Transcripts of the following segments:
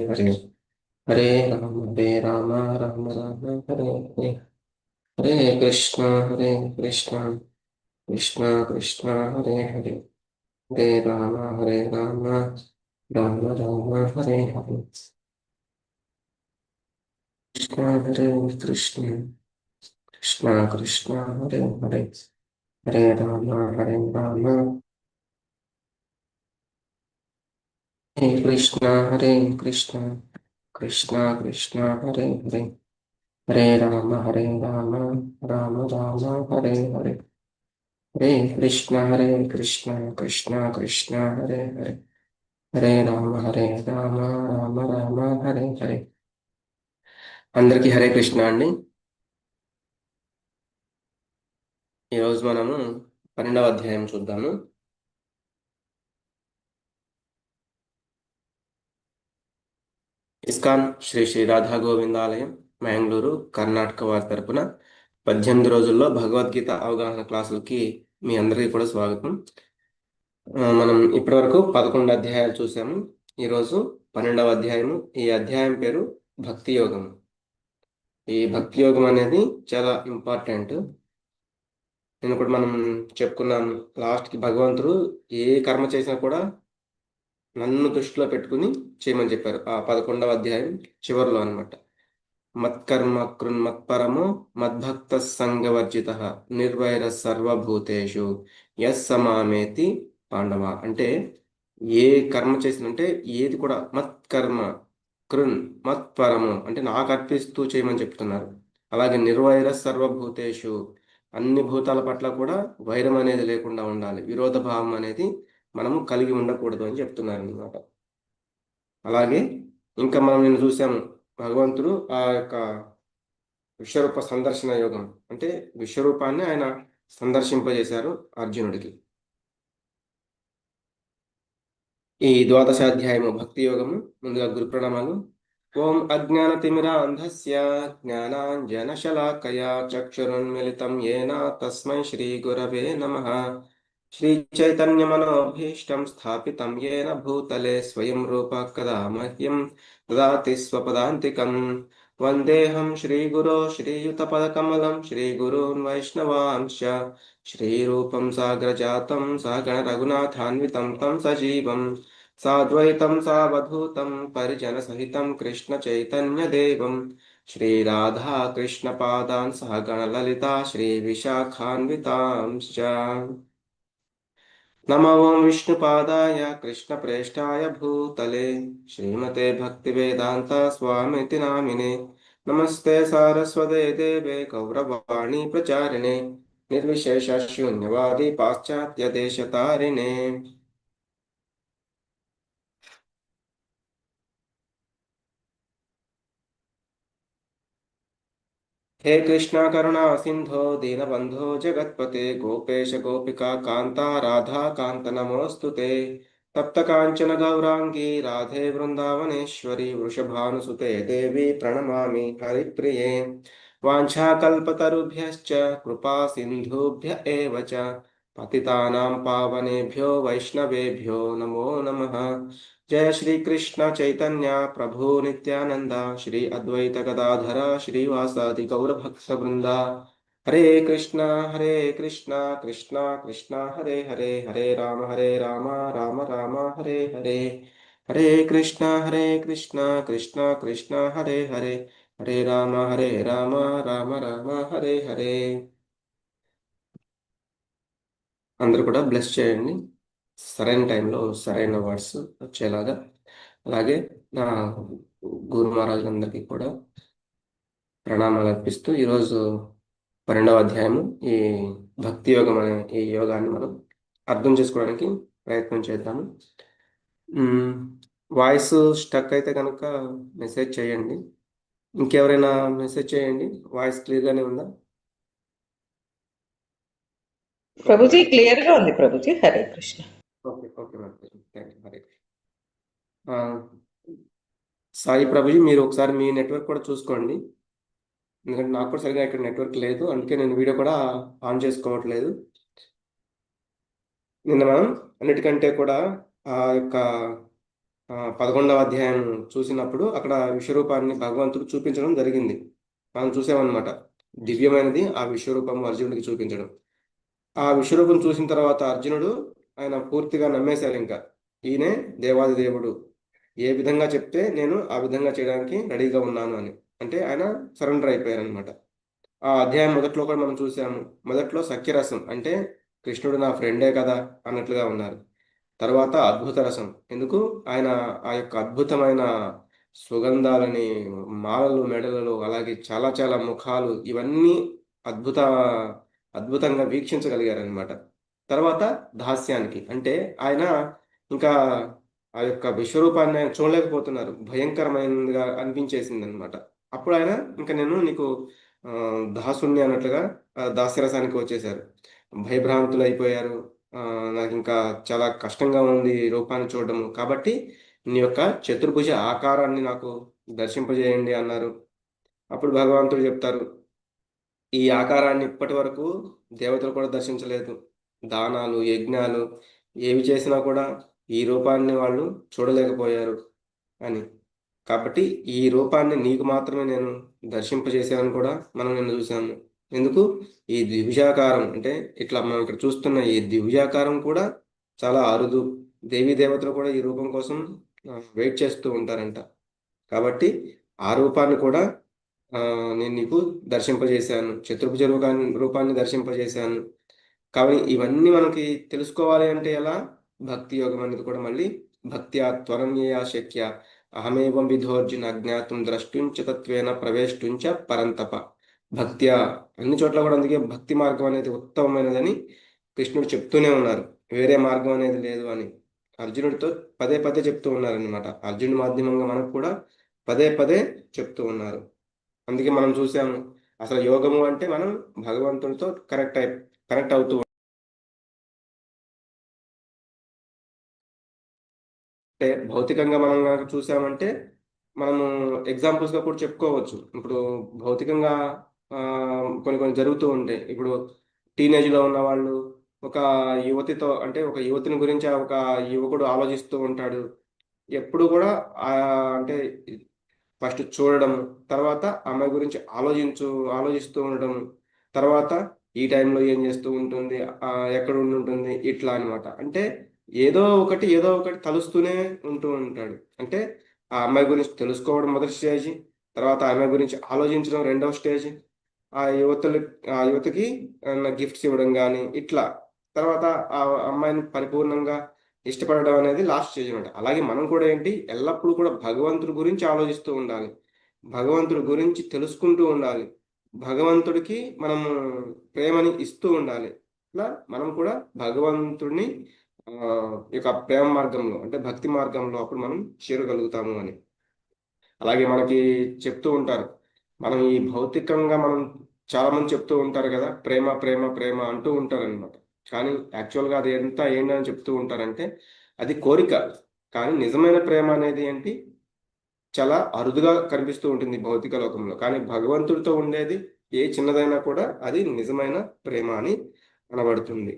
హరే హరే రామ రామ రామ హరే హరే హరే కృష్ణ కృష్ణ కృష్ణ హరే హరే హరే రామ రామ రామ హరే హరే హరే కృష్ణ కృష్ణ కృష్ణ హరే హరే హరే రామ హరే కృష్ణ కృష్ణ కృష్ణ హరే హరే హరే రామ రామ రామ హరే హరే హరే కృష్ణ కృష్ణ కృష్ణ హరే హరే హరే రామ రామ రామ హరే హరే. అందరికీ హరే కృష్ణ అండి. ఈరోజు మనము 12వ అధ్యాయం చూద్దాము. ఇస్కాన్ శ్రీ శ్రీ రాధా గోవిందాలయం మ్యాంగ్లూరు కర్ణాటక వారి తరపున 18 రోజుల్లో భగవద్గీత అవగాహన క్లాసులకి మీ అందరికీ కూడా స్వాగతం. మనం ఇప్పటివరకు 11 అధ్యాయాలు చూసాము. ఈరోజు 12వ అధ్యాయము. ఈ అధ్యాయం పేరు భక్తి యోగం. ఈ భక్తి యోగం అనేది చాలా ఇంపార్టెంట్. నేను కూడా మనం చెప్పుకున్నాం లాస్ట్కి భగవంతుడు ఏ కర్మ చేసినా కూడా నన్ను దృష్టిలో పెట్టుకుని చేయమని చెప్పారు ఆ 11వ అధ్యాయం చివరిలో అనమాట. మత్కర్మ కృన్మత్పరమో మద్భక్త సంగవర్జిత నిర్వైర సర్వభూతేషు యస్ సమామేతి పాండవ. అంటే ఏ కర్మ చేసినంటే ఏది కూడా మత్కర్మ కృన్ మత్పరము అంటే నాకు అర్పిస్తూ చేయమని చెప్తున్నారు. అలాగే నిర్వైర సర్వభూతేషు అన్ని భూతాల పట్ల కూడా వైరం అనేది లేకుండా ఉండాలి, విరోధ భావం అనేది మనము కలిగి ఉండకూడదు అని చెప్తున్నారు అనమాట. అలాగే ఇంకా మనం నిన్ను చూసాము భగవంతుడు ఆ యొక్క విశ్వరూప సందర్శన యోగం అంటే విశ్వరూపాన్ని ఆయన సందర్శింపజేశారు అర్జునుడికి. ఈ ద్వాదశాధ్యాయము భక్తి యోగము. ముందుగా గురు ప్రణామాలు. ఓం అజ్ఞానతిమిరాంధస్య జ్ఞానాంజనశలాకయా చక్షురున్మిళితం యేన తస్మై శ్రీ గురవే నమః. శ్రీ చైతన్యమనోభీష్టం స్థాపితం యేన భూతలే స్వయం రూప కదా మహ్యం దదాతి స్వపదాంతికం. వందేహం శ్రీగురో శ్రీయుతపదకమలం శ్రీగురూన్ వైష్ణవాంశ శ్రీరూపం సాగ్రజాతం సహగణ రఘునాథాన్వితం తం సజీవం సాద్వైతం సావధూతం పరిజన సహితం కృష్ణ చైతన్య దేవం శ్రీరాధా కృష్ణ పాదాన్ సహగణ లలితా శ్రీ విశాఖాన్వితాంశ్చ. నమో ఓం విష్ణుపాదాయ కృష్ణ ప్రేష్టాయ భూతలే శ్రీమతే భక్తి వేదాంత స్వామితి నామినే. నమస్తే సారస్వతే దేవే గౌరవాణి ప్రచారిణే నిర్విశేష శూన్యవాది పాశ్చాత్య దేశతారిణే. हे कृष्णा करुणा सिंधो दीनबंधो जगत्पते गोपेश गोपिका कांता राधा कांत नमोस्तुते. तप्त कांचन गौरांगी राधे वृंदावनेश्वरी वृषभानुसुते देवी प्रणमामि हरिप्रिये. वाञ्छाकल्पतरुभ्यश्च कृपा सिन्धुभ्य एव च पतितानां पावनेभ्यो वैष्णवेभ्यो नमो नमः. जय श्री कृष्ण चैतन्य प्रभु नित्यानंद श्री अद्वैत गदाधर श्रीवासादि गौर भक्त वृंदा. हरे कृष्णा कृष्णा कृष्णा हरे हरे हरे राम राम राम हरे हरे. हरे कृष्णा कृष्णा कृष्णा हरे हरे हरे राम राम राम हरे हरे. అందరూ కూడా బ్లెస్ చేయండి సరైన టైంలో సరైన వర్డ్స్ వచ్చేలాగా. అలాగే నా గురు మహారాజులందరికీ కూడా ప్రణామాలు అర్పిస్తూ ఈరోజు 12వ అధ్యాయము ఈ భక్తి యోగం అనే ఈ యోగాన్ని మనం అర్థం చేసుకోవడానికి ప్రయత్నం చేద్దాము. వాయిస్ స్టక్ అయితే కనుక మెసేజ్ చేయండి. ఇంకెవరైనా మెసేజ్ చేయండి. వాయిస్ క్లియర్గానే ఉందా? ప్రభుజీ క్లియర్ గా ఉంది ప్రభుజీ. హరే కృష్ణ. Okay okay Hare Krishna. సాయి ప్రభుజీ మీరు ఒకసారి మీ నెట్వర్క్ కూడా చూసుకోండి, ఎందుకంటే నాకు కూడా సరిగా ఇక్కడ నెట్వర్క్ లేదు, అందుకే నేను వీడియో కూడా ఆన్ చేసుకోవట్లేదు. నిన్న మనం అన్నిటికంటే కూడా ఆ యొక్క 11వ అధ్యాయం చూసినప్పుడు అక్కడ విశ్వరూపాన్ని భగవంతుడు చూపించడం జరిగింది. మనం చూసామన్నమాట. దివ్యమైనది ఆ విశ్వరూపం అర్జునుడికి చూపించడం. ఆ విశ్వరూపం చూసిన తర్వాత అర్జునుడు ఆయన పూర్తిగా నమ్మేశాడు. ఇంకా ఈయనే దేవాది దేవుడు, ఏ విధంగా చెప్తే నేను ఆ విధంగా చేయడానికి రెడీగా ఉన్నాను అని. అంటే ఆయన సరెండర్ అయిపోయారు అనమాట. ఆ అధ్యాయం మొదట్లో కూడా మనం చూసాము. మొదట్లో సఖ్యరసం, అంటే కృష్ణుడు నా ఫ్రెండే కదా అన్నట్లుగా ఉన్నారు. తర్వాత అద్భుత రసం, ఎందుకు ఆయన ఆ యొక్క అద్భుతమైన సుగంధాలని మాలలు మెడలలో, అలాగే చాలా చాలా ముఖాలు, ఇవన్నీ అద్భుత అద్భుతంగా వీక్షించగలిగారనమాట. తర్వాత దాస్యానికి, అంటే ఆయన ఇంకా ఆ యొక్క విశ్వరూపాన్ని ఆయన చూడలేకపోతున్నారు, భయంకరమైనదిగా అనిపించేసింది అనమాట. అప్పుడు ఆయన ఇంకా నేను నీకు ఆ, దాసుణ్ణి అన్నట్లుగా దాస్యరసానికి వచ్చేసారు. భయభ్రాంతులు అయిపోయారు. ఆ, నాకు ఇంకా చాలా కష్టంగా ఉంది ఈ రూపాన్ని చూడడము, కాబట్టి నీ యొక్క చతుర్భుజ ఆకారాన్ని నాకు దర్శింపజేయండి అన్నారు. అప్పుడు భగవంతుడు చెప్తారు, ఈ ఆకారాన్ని ఇప్పటి వరకు దేవతలు కూడా దర్శించలేదు. దానాలు యజ్ఞాలు ఏవి చేసినా కూడా ఈ రూపాన్ని వాళ్ళు చూడలేకపోయారు అని. కాబట్టి ఈ రూపాన్ని నీకు మాత్రమే నేను దర్శింపజేశానని కూడా మనం నిన్న చూసాము. ఎందుకు? ఈ ద్విభుజాకారం, అంటే ఇట్లా మనం ఇక్కడ చూస్తున్న ఈ ద్విభుజాకారం కూడా చాలా అరుదు. దేవీ దేవతలు కూడా ఈ రూపం కోసం వెయిట్ చేస్తూ ఉంటారంట. కాబట్టి ఆ రూపాన్ని కూడా ఆ, నేను నీకు దర్శింపజేశాను, చతుర్భుజ రూపాన్ని దర్శింపజేశాను. కాబట్టి ఇవన్నీ మనకి తెలుసుకోవాలి అంటే ఎలా? భక్తి యోగం అనేది కూడా మళ్ళీ భక్త్యా త్వరన్యయా శక్య అహమేవం విధోర్జున జ్ఞాతం ద్రష్టుంచ తత్వేన ప్రవేష్టుంచ పరంతప. భక్త్యా, అన్ని చోట్ల కూడా అందుకే భక్తి మార్గం అనేది ఉత్తమమైనదని కృష్ణుడు చెప్తూనే ఉన్నారు. వేరే మార్గం అనేది లేదు అని అర్జునుడితో పదే పదే చెప్తూ ఉన్నారనమాట. అర్జునుడి మాధ్యమంగా మనకు కూడా పదే పదే చెప్తూ ఉన్నారు. అందుకే మనం చూసాము, అసలు యోగము అంటే మనం భగవంతునితో కనెక్ట్ అవుతూ అంటే భౌతికంగా మనం కనుక చూసామంటే మనము ఎగ్జాంపుల్స్గా కూడా చెప్పుకోవచ్చు. ఇప్పుడు భౌతికంగా ఆ, కొన్ని కొన్ని జరుగుతూ ఉంటాయి. ఇప్పుడు టీనేజ్లో ఉన్న వాళ్ళు ఒక యువతితో, అంటే ఒక యువతిని గురించి ఒక యువకుడు ఆలోచిస్తూ ఉంటాడు. ఎప్పుడు కూడా ఆ, అంటే ఫస్ట్ చూడడం, తర్వాత అమ్మాయి గురించి ఆలోచిస్తూ ఉండడం, తర్వాత ఈ టైంలో ఏం చేస్తూ ఉంటుంది, ఎక్కడ ఉండి ఉంటుంది, ఇట్లా అన్నమాట. అంటే ఏదో ఒకటి తలుస్తూనే ఉంటూ ఉంటాడు. అంటే ఆ అమ్మాయి గురించి తెలుసుకోవడం మొదటి స్టేజ్, తర్వాత ఆ అమ్మాయి గురించి ఆలోచించడం రెండవ స్టేజ్, ఆ యువతలు ఆ యువతకి గిఫ్ట్స్ ఇవ్వడం కానీ ఇట్లా, తర్వాత ఆ అమ్మాయిని పరిపూర్ణంగా ఇష్టపడడం అనేది లాస్ట్ స్టేజ్ అనమాట. అలాగే మనం కూడా ఏంటి, ఎల్లప్పుడూ కూడా భగవంతుడి గురించి ఆలోచిస్తూ ఉండాలి, భగవంతుడి గురించి తెలుసుకుంటూ ఉండాలి, భగవంతుడికి మనము ప్రేమని ఇస్తూ ఉండాలి. ఇట్లా మనం కూడా భగవంతుడిని ఆ, ఈ యొక్క ప్రేమ మార్గంలో, అంటే భక్తి మార్గంలో అప్పుడు మనం చేరగలుగుతాము అని. అలాగే మనకి చెప్తూ ఉంటారు, మనం ఈ భౌతికంగా మనం చాలా మంది చెప్తూ ఉంటారు కదా, ప్రేమ ప్రేమ ప్రేమ అంటూ ఉంటారు అనమాట. కానీ యాక్చువల్గా అది ఎంత ఏంటని చెప్తూ ఉంటారంటే అది కోరిక. కానీ నిజమైన ప్రేమ అనేది ఏంటి, చాలా అరుదుగా కనిపిస్తూ ఉంటుంది భౌతిక లోకంలో. కానీ భగవంతుడితో ఉండేది ఏ చిన్నదైనా కూడా అది నిజమైన ప్రేమ అని అనబడుతుంది.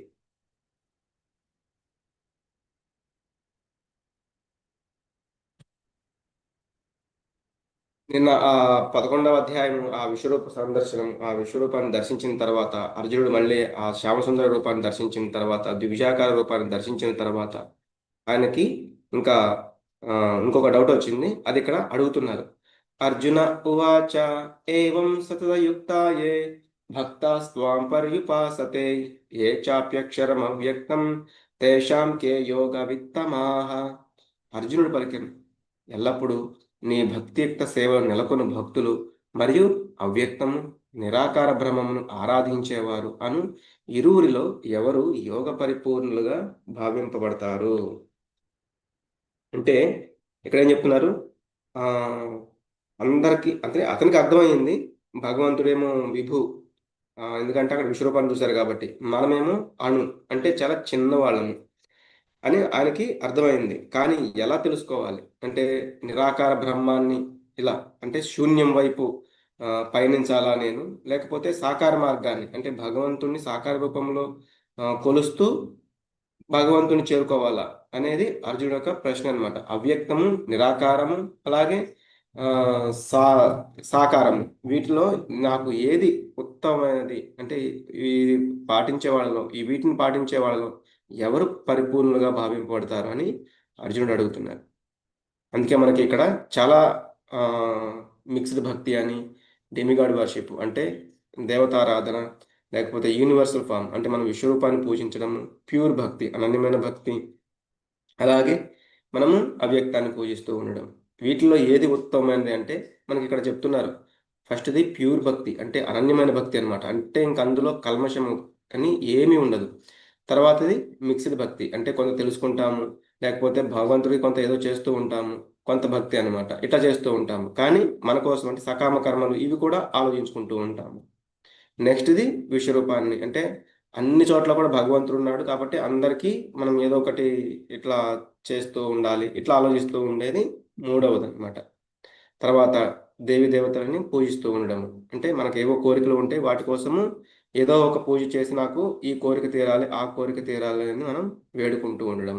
నిన్న ఆ 11వ అధ్యాయం, ఆ విశ్వరూప సందర్శనం, ఆ విశ్వరూపాన్ని దర్శించిన తర్వాత అర్జునుడు మళ్ళీ ఆ శ్యామసుందర రూపాన్ని దర్శించిన తర్వాత, ద్విజాకార రూపాన్ని దర్శించిన తర్వాత ఆయనకి ఇంకా ఆ, ఇంకొక డౌట్ వచ్చింది. అది ఇక్కడ అడుగుతున్నారు. అర్జున ఉవాచ ఏవం సతతయుక్తాయే భక్తాస్త్వాం పర్యుపాసతే ఏ చాప్యక్షరం అవ్యక్తం తేషాం కే యోగ విత్తమాహ. అర్జునుడు పలికెను, ఎల్లప్పుడూ నీ భక్తియుక్త సేవ నెలకొను భక్తులు మరియు అవ్యక్తము నిరాకార బ్రహ్మమును ఆరాధించేవారు అను ఇరువురిలో ఎవరు యోగ పరిపూర్ణులుగా భావింపబడతారు. అంటే ఇక్కడ ఏం చెప్తున్నారు, ఆ అందరికి అంటే అతనికి అర్థమైంది, భగవంతుడేమో విభు, ఎందుకంటే అక్కడ విశ్వరూపాన్ని చూశారు కాబట్టి. మనమేమో అణు, అంటే చాలా చిన్నవాళ్ళము అని ఆయనకి అర్థమైంది. కానీ ఎలా తెలుసుకోవాలి అంటే నిరాకార బ్రహ్మాన్ని ఇలా, అంటే శూన్యం వైపు పయనించాలా నేను, లేకపోతే సాకార మార్గాన్ని, అంటే భగవంతుణ్ణి సాకార రూపంలో కొలుస్తూ భగవంతుని చేరుకోవాలా? అనేది అర్జునుడు యొక్క ప్రశ్న అన్నమాట. అవ్యక్తము, నిరాకారము, అలాగే ఆ, సా సాకారము, వీటిలో నాకు ఏది ఉత్తమమైనది అంటే ఈ పాటించే వాళ్ళలో వీటిని పాటించే వాళ్ళలో ఎవరు పరిపూర్ణులుగా భావింపబడతారు అని అర్జునుడు అడుగుతున్నారు. అందుకే మనకి ఇక్కడ చాలా మిక్స్డ్ భక్తి అని, డెమిగాడ్ వర్షిప్ అంటే దేవతారాధన, లేకపోతే యూనివర్సల్ ఫామ్ అంటే మనం విశ్వరూపాన్ని పూజించడం, ప్యూర్ భక్తి అనన్యమైన భక్తి, అలాగే మనము అవ్యక్తాన్ని పూజిస్తూ ఉండడం. వీటిలో ఏది ఉత్తమమైనది అంటే మనకి ఇక్కడ చెప్తున్నారు. ఫస్ట్ది ప్యూర్ భక్తి అంటే అనన్యమైన భక్తి అన్నమాట. అంటే ఇంక అందులో కల్మషము అని ఏమీ ఉండదు. తర్వాతది మిక్స్డ్ భక్తి అంటే కొంత తెలుసుకుంటాము, లేకపోతే భగవంతుడికి కొంత ఏదో చేస్తూ ఉంటాము, కొంత భక్తి అన్నమాట. ఇట్లా చేస్తూ ఉంటాము, కానీ మన కోసం అంటే సకామ కర్మలు ఇవి కూడా ఆలోచించుకుంటూ ఉంటాము. నెక్స్ట్ది విశ్వరూపాన్ని అంటే అన్ని చోట్ల కూడా భగవంతుడు ఉన్నాడు కాబట్టి అందరికీ మనం ఏదో ఒకటి ఇట్లా చేస్తూ ఉండాలి, ఇట్లా ఆలోచిస్తూ ఉండేది మూడవది అనమాట. తర్వాత దేవి దేవతలని పూజిస్తూ ఉండడం అంటే మనకు ఏవో కోరికలు ఉంటే వాటి కోసము ఏదో ఒక పూజ చేసి నాకు ఈ కోరిక తీరాలి, ఆ కోరిక తీరాలి అని మనం వేడుకుంటూ ఉండడం.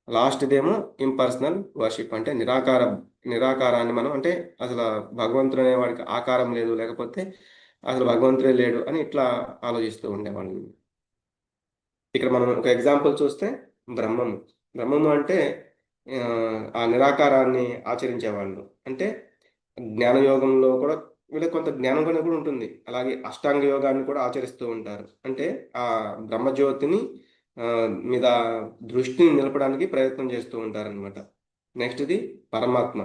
లాస్ట్దేమో ఇంపర్సనల్ వర్షిప్ అంటే నిరాకారాన్ని మనం అంటే అసలు భగవంతుడు అనే వాడికి ఆకారం లేదు, లేకపోతే అసలు భగవంతుడే లేడు అని ఇట్లా ఆలోచిస్తూ ఉండేవాళ్ళం. ఇక్కడ మనం ఒక ఎగ్జాంపుల్ చూస్తే బ్రహ్మము. బ్రహ్మము అంటే ఆ నిరాకారాన్ని ఆచరించేవాళ్ళు. అంటే జ్ఞానయోగంలో కూడా వీళ్ళకి కొంత జ్ఞానం కూడా ఉంటుంది. అలాగే అష్టాంగ యోగాన్ని కూడా ఆచరిస్తూ ఉంటారు. అంటే ఆ బ్రహ్మజ్యోతిని మీద దృష్టిని నిలపడానికి ప్రయత్నం చేస్తూ ఉంటారనమాట. నెక్స్ట్ది పరమాత్మ.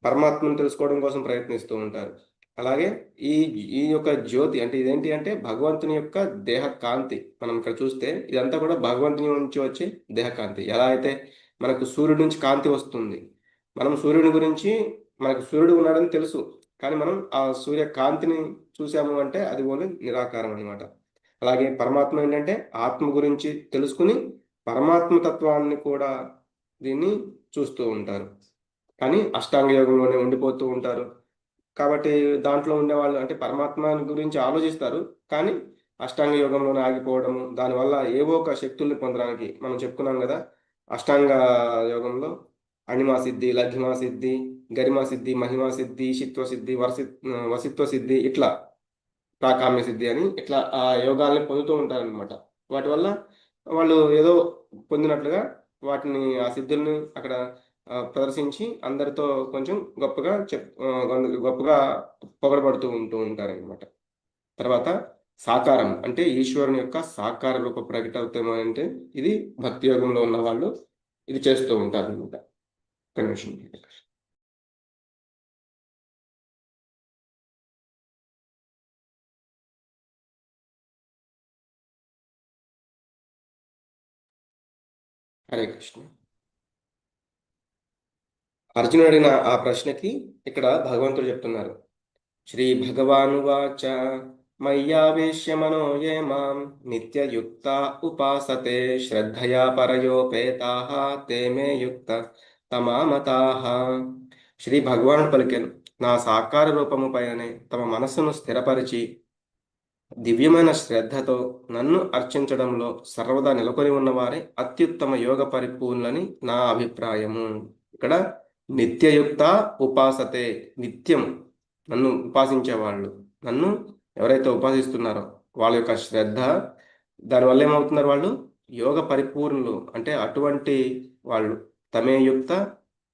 పరమాత్మను తెలుసుకోవడం కోసం ప్రయత్నిస్తూ ఉంటారు. అలాగే ఈ ఈ యొక్క జ్యోతి అంటే ఇదేంటి అంటే భగవంతుని యొక్క దేహ కాంతి. మనం ఇక్కడ చూస్తే ఇదంతా కూడా భగవంతుని నుంచి వచ్చే దేహ కాంతి. ఎలా అయితే మనకు సూర్యుడి నుంచి కాంతి వస్తుంది, మనం సూర్యుడి గురించి మనకు సూర్యుడు ఉన్నాడని తెలుసు, కానీ మనం ఆ సూర్య కాంతిని చూసాము అంటే అది ఓన్లీ నిరాకారం అనమాట. అలాగే పరమాత్మ ఏంటంటే ఆత్మ గురించి తెలుసుకుని పరమాత్మ తత్వాన్ని కూడా దీన్ని చూస్తూ ఉంటారు, కానీ అష్టాంగ యోగంలోనే ఉండిపోతూ ఉంటారు. కాబట్టి దాంట్లో ఉండేవాళ్ళు అంటే పరమాత్మ గురించి ఆలోచిస్తారు, కానీ అష్టాంగ యోగంలోనే ఆగిపోవడము, దానివల్ల ఏవో ఒక శక్తుల్ని పొందడానికి మనం చెప్పుకున్నాం కదా. అష్టాంగ యోగంలో అణిమా సిద్ధి, లఘిమా సిద్ధి, గరిమా సిద్ధి, మహిమా సిద్ధి, శిత్వ సిద్ధి, వసిత్వ సిద్ధి, ఇట్లా ప్రాకామ్య సిద్ధి అని ఇట్లా ఆ యోగాల్ని పొందుతూ ఉంటారనమాట. వాటి వల్ల వాళ్ళు ఏదో పొందినట్లుగా వాటిని ఆ సిద్ధుల్ని అక్కడ ప్రదర్శించి అందరితో కొంచెం గొప్పగా పొగడబడుతూ ఉంటూ ఉంటారనమాట. తర్వాత సాకారం అంటే ఈశ్వరుని యొక్క సాకార రూప ప్రకటన అంటే ఇది భక్తి యోగంలో ఉన్న వాళ్ళు ఇది చేస్తూ ఉంటారు అనమాట. హరే కృష్ణ. అర్జునుడు అడిగిన ఆ ప్రశ్నకి ఇక్కడ భగవంతుడు చెప్తున్నారు. శ్రీ భగవానువాచ మయ్యావేశ్య మనో ఏ మాం నిత్యయుక్త ఉపాసతే శ్రద్ధయా పరయోపేతాః తే మే యుక్త తమామతాః. శ్రీ భగవానుడు పలికెను, నా సాకార రూపము పైననే తమ మనస్సును స్థిరపరిచి దివ్యమైన శ్రద్ధతో నన్ను అర్చించడంలో సర్వదా నెలకొని ఉన్నవారే అత్యుత్తమ యోగ పరిపూర్ణులని నా అభిప్రాయము. ఇక్కడ నిత్యయుక్త ఉపాసతే, నిత్యం నన్ను ఉపాసించేవాళ్ళు, నన్ను ఎవరైతే ఉపాసిస్తున్నారో వాళ్ళ యొక్క శ్రద్ధ, దానివల్ల ఏమవుతున్నారు వాళ్ళు యోగ పరిపూర్ణులు అంటే అటువంటి వాళ్ళు. తమే యుక్త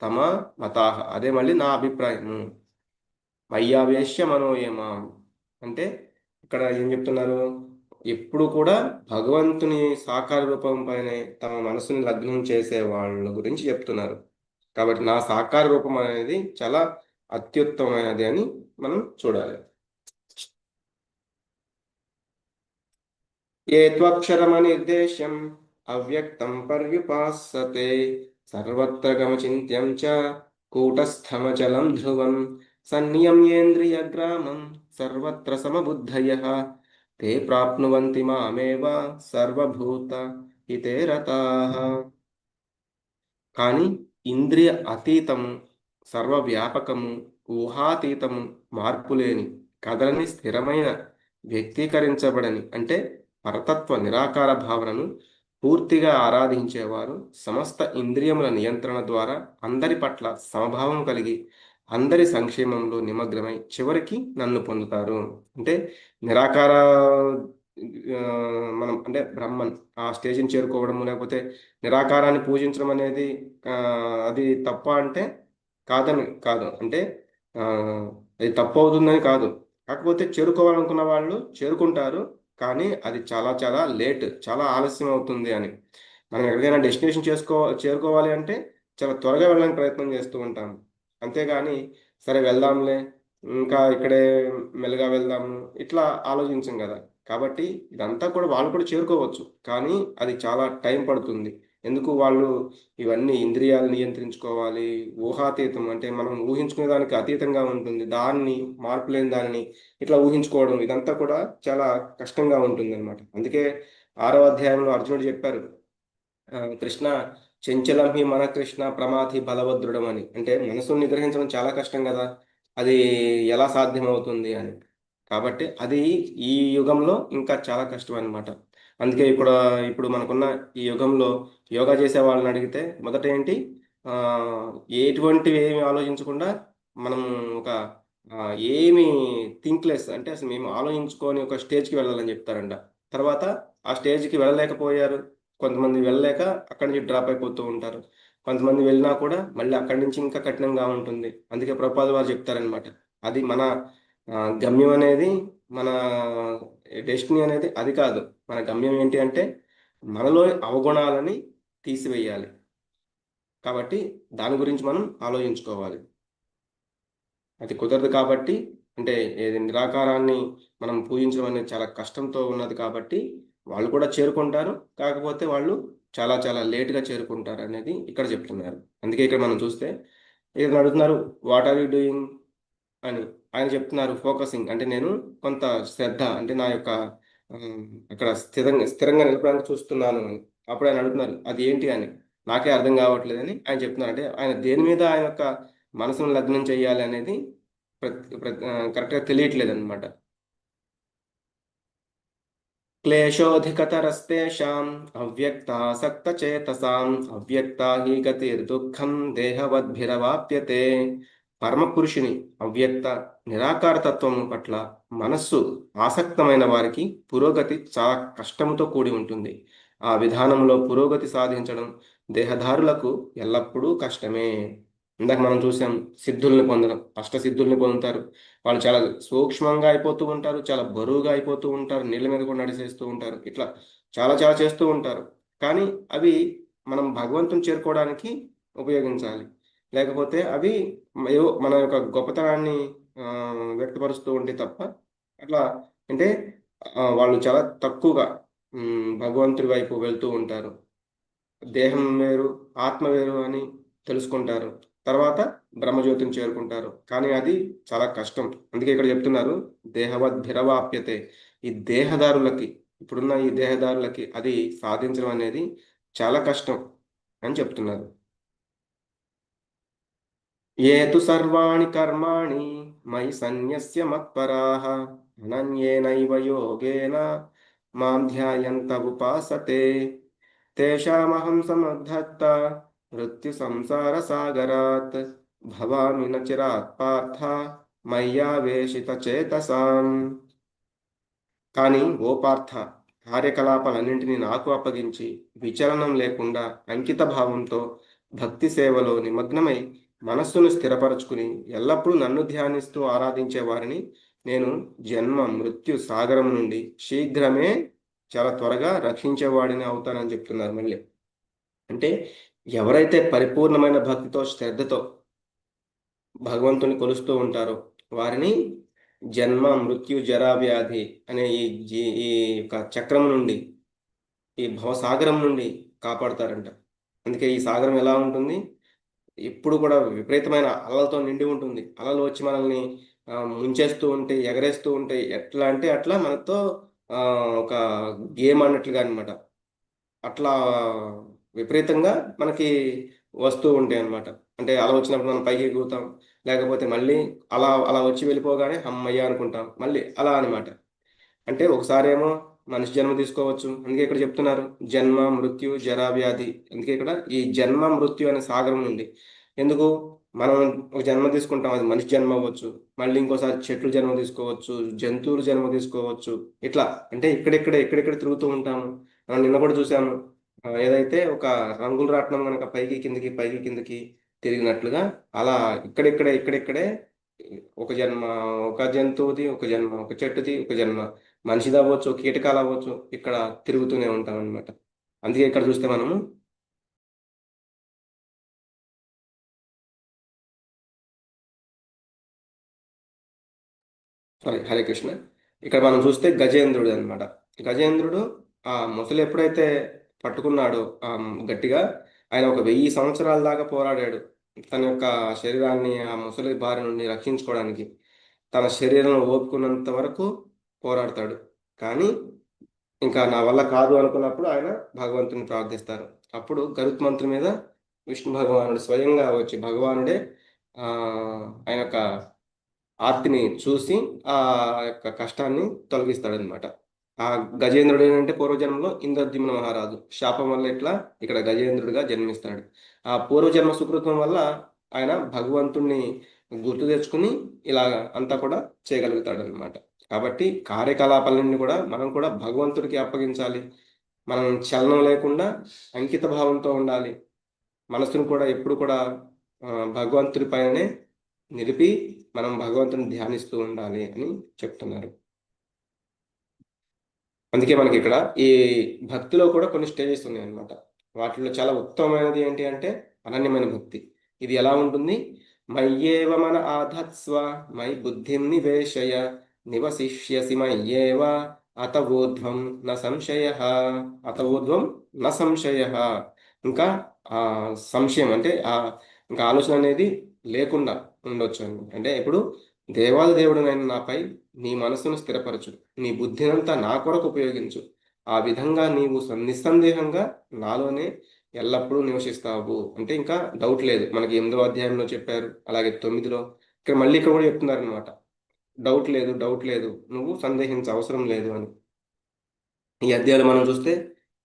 తమ మతాహ, అదే మళ్ళీ నా అభిప్రాయము. మయ్యావేశ్య మనోయమా అంటే ఇక్కడ ఏం చెప్తున్నారు, ఎప్పుడు కూడా భగవంతుని సాకార రూపం పైనే తమ మనసుని లగ్నం చేసే వాళ్ళ గురించి చెప్తున్నారు. కాబట్టి నా సాకార రూపం అనేది చాలా అత్యుత్తమైనది అని మనం చూడాలి. ఏ త్వక్షరమనిర్దేశ్యం అవ్యక్తం పర్యుపాసతే సర్వత్ర గమచింత్యం చ కూటస్థమచలం ధ్రువం సన్నియమ్యేంద్రియగ్రామం సర్వత్ర సమబుద్ధయః తే ప్రాప్నువంతి మామేవ సర్వభూత హితే రతాః. కానీ ఇంద్రియ అతీతము, సర్వవ్యాపకము, ఊహాతీతము, మార్పులేని, కదలని, స్థిరమైన, వ్యక్తీకరించబడని అంటే పరతత్వ నిరాకార భావనను పూర్తిగా ఆరాధించేవారు సమస్త ఇంద్రియముల నియంత్రణ ద్వారా అందరి పట్ల సమభావం కలిగి అందరి సంక్షేమంలో నిమగ్నమై చివరికి నన్ను పొందుతారు. అంటే నిరాకార ఆ, మనం అంటే బ్రహ్మన్ ఆ స్టేజ్ని చేరుకోవడము, లేకపోతే నిరాకారాన్ని పూజించడం అనేది ఆ, అది తప్ప అంటే కాదని కాదు. అంటే ఆ, అది తప్పు అవుతుందని కాదు. కాకపోతే చేరుకోవాలనుకున్న వాళ్ళు చేరుకుంటారు. కానీ అది చాలా చాలా లేట్, చాలా ఆలస్యం అవుతుంది అని. మనం ఎక్కడికైనా డెస్టినేషన్ చేరుకోవాలి అంటే చాలా త్వరగా వెళ్ళడానికి ప్రయత్నం చేస్తూ ఉంటాం. అంతేగాని సరే వెళ్దాంలే, ఇంకా ఇక్కడే మెల్లగా వెళ్దాము, ఇట్లా ఆలోచించం కదా. కాబట్టి ఇదంతా కూడా వాళ్ళు కూడా చేరుకోవచ్చు, కానీ అది చాలా టైం పడుతుంది. ఎందుకు వాళ్ళు ఇవన్నీ ఇంద్రియాలు నియంత్రించుకోవాలి, ఊహాతీతం అంటే మనం ఊహించుకునే దానికి అతీతంగా ఉంటుంది, దాన్ని మార్పు లేని దానిని ఇట్లా ఊహించుకోవడం, ఇదంతా కూడా చాలా కష్టంగా ఉంటుంది అనమాట. అందుకే 6వ అధ్యాయంలో అర్జునుడు చెప్పారు, కృష్ణ చెంచలం హి మన కృష్ణ ప్రమాథి బలవదృఢం అని. అంటే మనసుని నిగ్రహించడం చాలా కష్టం కదా, అది ఎలా సాధ్యమవుతుంది అని. కాబట్టి అది ఈ యుగంలో ఇంకా చాలా కష్టం అనమాట. అందుకే ఇప్పుడు మనకున్న ఈ యుగంలో యోగా చేసే వాళ్ళని అడిగితే మొదట ఏంటి, ఆ, ఎటువంటివి ఏమి ఆలోచించకుండా మనం ఒక ఆ, ఏమి థింక్లెస్ అంటే అసలు మేము ఆలోచించుకొని ఒక స్టేజ్కి వెళ్ళాలని చెప్తారంట. తర్వాత ఆ స్టేజ్కి వెళ్ళలేకపోయారు. కొంతమంది వెళ్ళలేక అక్కడి నుంచి డ్రాప్ అయిపోతూ ఉంటారు. కొంతమంది వెళ్ళినా కూడా మళ్ళీ అక్కడి నుంచి ఇంకా కఠినంగా ఉంటుంది. అందుకే ప్రభుపాద వారు చెప్తారనమాట, అది మన గమ్యం అనేది, మన డెస్టినీ అనేది అది కాదు. మన గమ్యం ఏంటి అంటే మనలో అవగుణాలని తీసివేయాలి. కాబట్టి దాని గురించి మనం ఆలోచించుకోవాలి. అది కుదరదు కాబట్టి, అంటే ఏది నిరాకారాన్ని మనం పూజించడం అనేది చాలా కష్టంతో ఉన్నది కాబట్టి వాళ్ళు కూడా చేరుకుంటారు. కాకపోతే వాళ్ళు చాలా చాలా లేట్గా చేరుకుంటారు అనేది ఇక్కడ చెప్తున్నారు. అందుకే ఇక్కడ మనం చూస్తే ఇక్కడ అడుగుతున్నారు, వాట్ ఆర్ యూ డూయింగ్ అని. ఆయన చెప్తున్నారు ఫోకసింగ్, అంటే నేను కొంత శ్రద్ధ అంటే నా యొక్క ఆ, అక్కడ స్థిరంగా స్థిరంగా నిలపడానికి చూస్తున్నాను అని. అప్పుడు ఆయన అడుగుతున్నారు అది ఏంటి అని. నాకే అర్థం కావట్లేదని ఆయన చెప్తున్నారు. అంటే ఆయన దేని మీద ఆయన యొక్క మనసును లగ్నం చేయాలి అనేది కరెక్ట్గా తెలియట్లేదు అనమాట. క్లేశోధికతరస్తేషాం అవ్యక్తాసక్తచేతసాం అవ్యక్తా హి గతిర్దుఃఖం దేహవద్భిరవాప్యతే. పరమపురుషుని అవ్యక్త నిరాకార తత్వం పట్ల మనస్సు ఆసక్తమైన వారికి పురోగతి చాలా కష్టముతో కూడి ఉంటుంది. ఆ విధానంలో పురోగతి సాధించడం దేహదారులకు ఎల్లప్పుడూ కష్టమే. ఇందాక మనం చూసాం, సిద్ధుల్ని పొందడం, అష్టసిద్ధుల్ని పొందుతారు. వాళ్ళు చాలా సూక్ష్మంగా అయిపోతూ ఉంటారు, చాలా బరువుగా అయిపోతూ ఉంటారు, నీళ్ళ మీద కూడా నడిచేస్తూ ఉంటారు, ఇట్లా చాలా చాలా చేస్తూ ఉంటారు. కానీ అవి మనం భగవంతుని చేరుకోవడానికి ఉపయోగించాలి. లేకపోతే అవి ఏవో మన యొక్క గొప్పతనాన్ని ఆ, వ్యక్తపరుస్తూ ఉంటే తప్ప అట్లా అంటే వాళ్ళు చాలా తక్కువగా భగవంతుడి వైపు వెళ్తూ ఉంటారు. దేహం వేరు, ఆత్మ వేరు అని తెలుసుకుంటారు. తర్వాత బ్రహ్మజ్యోతిని చేరుకుంటారు. కానీ అది చాలా కష్టం. అందుకే ఇక్కడ చెప్తున్నారు దేహవద్భిరవాప్యతే. ఈ దేహదారులకి, ఇప్పుడున్న ఈ దేహదారులకి అది సాధించడం అనేది చాలా కష్టం అని చెప్తున్నారు. ఏ తు సర్వాణి కర్మాణి మయి సన్యస్య మత్పరాః అనన్యేనైవ యోగేన మాం ధ్యాయంత ఉపాసతే తేషామహం సముద్ధర్త మృత్యు సంసార సాగరాత్ భవామి న చిరాత్ పార్థ మయ్యావేశిత చేతసాం. కానీ ఓ పార్థ, కార్యకలాపాలన్నింటినీ నాకు అప్పగించి విచలనం లేకుండా అంకిత భావంతో భక్తి సేవలో నిమగ్నమై మనస్సును స్థిరపరచుకుని ఎల్లప్పుడూ నన్ను ధ్యానిస్తూ ఆరాధించే వారిని నేను జన్మ మృత్యు సాగరం నుండి శీఘ్రమే చాలా త్వరగా రక్షించేవాడిని అవుతానని చెప్తున్నారు మళ్ళీ. అంటే ఎవరైతే పరిపూర్ణమైన భక్తితో శ్రద్ధతో భగవంతుని కొలుస్తూ ఉంటారో వారిని జన్మ మృత్యు జరా వ్యాధి అనే ఈ యొక్క చక్రం నుండి, ఈ భవసాగరం నుండి కాపాడుతారంట. అందుకే ఈ సాగరం ఎలా ఉంటుంది, ఎప్పుడు కూడా విపరీతమైన అలలతో నిండి ఉంటుంది. అలలు వచ్చి మనల్ని ముంచేస్తూ ఉంటే, ఎగరేస్తూ ఉంటే, ఎట్లా అంటే అట్లా మనతో ఆ, ఒక గేమ్ అన్నట్లుగా అనమాట. అట్లా విపరీతంగా మనకి వస్తూ ఉంటాయి అన్నమాట. అంటే అలా వచ్చినప్పుడు మనం పైకి ఎగురుతాం, లేకపోతే మళ్ళీ అలా అలా వచ్చి వెళ్ళిపోగానే అమ్మయ్య అనుకుంటాం, మళ్ళీ అలా అనమాట. అంటే ఒకసారి ఏమో మనిషి జన్మ తీసుకోవచ్చు. అందుకే ఇక్కడ చెప్తున్నారు జన్మ మృత్యు జరా వ్యాధి. అందుకే ఇక్కడ ఈ జన్మ మృత్యు అనే సాగరం ఉంది. ఎందుకు? మనం ఒక జన్మ తీసుకుంటాం, అది మనిషి జన్మ అవ్వచ్చు, మళ్ళీ ఇంకోసారి చెట్లు జన్మ తీసుకోవచ్చు, జంతువులు జన్మ తీసుకోవచ్చు. ఇట్లా అంటే ఎక్కడెక్కడ తిరుగుతూ ఉంటాము. మనం నిన్న కూడా చూసాము, ఏదైతే ఒక రంగుల రాట్నం కనుక పైకి కిందకి తిరిగినట్లుగా అలా ఇక్కడెక్కడే ఒక జన్మ ఒక జంతువుది, ఒక జన్మ ఒక చెట్టుది, ఒక జన్మ మనిషిది అవ్వచ్చు, కీటకాలు అవ్వచ్చు, ఇక్కడ తిరుగుతూనే ఉంటాం అనమాట. అందుకే ఇక్కడ చూస్తే మనము సారీ హరే కృష్ణ, ఇక్కడ మనం చూస్తే గజేంద్రుడు అనమాట. గజేంద్రుడు ఆ ముసలి ఎప్పుడైతే పట్టుకున్నాడో గట్టిగా, ఆయన ఒక 1000 సంవత్సరాల దాకా పోరాడాడు తన యొక్క శరీరాన్ని ఆ ముసలి బారి నుండి రక్షించుకోవడానికి. తన శరీరం ఓపుకున్నంత వరకు పోరాడతాడు. కానీ ఇంకా నా వల్ల కాదు అనుకున్నప్పుడు ఆయన భగవంతుని ప్రార్థిస్తారు. అప్పుడు గరుత్మంతుని మీద విష్ణు భగవానుడు స్వయంగా వచ్చి భగవానుడే ఆయన యొక్క ఆర్తిని చూసి ఆ యొక్క కష్టాన్ని తొలగిస్తాడనమాట. ఆ గజేంద్రుడు ఏంటంటే పూర్వజన్మలో ఇంద్రద్యుమ్న మహారాజు శాపం వల్ల ఇట్లా ఇక్కడ గజేంద్రుడిగా జన్మిస్తాడు. ఆ పూర్వజన్మ సుకృతం వల్ల ఆయన భగవంతుణ్ణి గుర్తు తెచ్చుకుని ఇలాగ అంతా కూడా చేయగలుగుతాడు అనమాట. కాబట్టి కార్యకలాపాలన్నీ కూడా మనం కూడా భగవంతుడికి అప్పగించాలి. మనం చలనం లేకుండా అంకిత భావంతో ఉండాలి. మనసును కూడా ఎప్పుడు కూడా భగవంతుడి పైననే నిలిపి మనం భగవంతుని ధ్యానిస్తూ ఉండాలి అని చెప్తున్నారు. అందుకే మనకి ఇక్కడ ఈ భక్తిలో కూడా కొన్ని స్టేజెస్ ఉన్నాయి అన్నమాట. వాటిలో చాలా ఉత్తమమైనది ఏంటి అంటే అనన్యమైన భక్తి. ఇది ఎలా ఉంటుంది? మయ్యేవ మన ఆధత్స్వ మై బుద్ధిం నివేశయ నివసిష్యసి మయ్యేవ అత ఊర్ధ్వం న సంశయ. అత ఊర్ధ్వం న సంశయ. ఇంకా ఆ సంశయం అంటే ఇంకా ఆలోచన అనేది లేకుండా ఉండొచ్చు అండి. అంటే ఇప్పుడు దేవాది దేవుడునైన నాపై నీ మనసును స్థిరపరచు, నీ బుద్ధినంతా నా కొరకు ఉపయోగించు. ఆ విధంగా నీవు నిస్సందేహంగా నాలోనే ఎల్లప్పుడూ నివసిస్తావు. అంటే ఇంకా డౌట్ లేదు. మనకి 8వ అధ్యాయంలో చెప్పారు, అలాగే 9లో, ఇక్కడ కూడా చెప్తున్నారు అనమాట. డౌట్ లేదు, నువ్వు సందేహించ అవసరం లేదు అని. ఈ అధ్యాయంలో మనం చూస్తే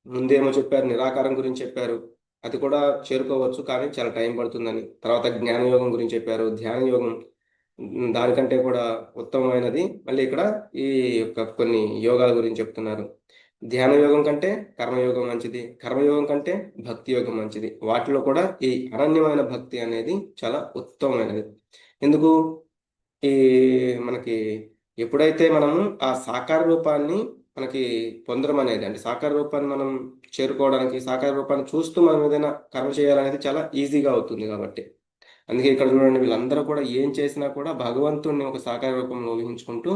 ముందేమో చెప్పారు, నిరాకారం గురించి చెప్పారు, అది కూడా చేరుకోవచ్చు కానీ చాలా టైం పడుతుందని. తర్వాత జ్ఞానయోగం గురించి చెప్పారు, ధ్యాన యోగం దానికంటే కూడా ఉత్తమమైనది. మళ్ళీ ఇక్కడ ఈ యొక్క కొన్ని యోగాల గురించి చెప్తున్నారు. ధ్యాన యోగం కంటే కర్మయోగం మంచిది, కర్మయోగం కంటే భక్తి యోగం మంచిది. వాటిలో కూడా ఈ అనన్యమైన భక్తి అనేది చాలా ఉత్తమమైనది. ఎందుకు? ఈ మనకి ఎప్పుడైతే మనము ఆ సాకార రూపాన్ని మనకి పొందడం అనేది, అంటే సాకార రూపాన్ని మనం చేరుకోవడానికి, సాకార రూపాన్ని చూస్తూ మనం ఏదైనా కర్మ చేయాలనేది చాలా ఈజీగా అవుతుంది. కాబట్టి అందుకే ఇక్కడ చూడండి, వీళ్ళందరూ కూడా ఏం చేసినా కూడా భగవంతుడిని ఒక సాకార రూపంలో ఊహించుకుంటూ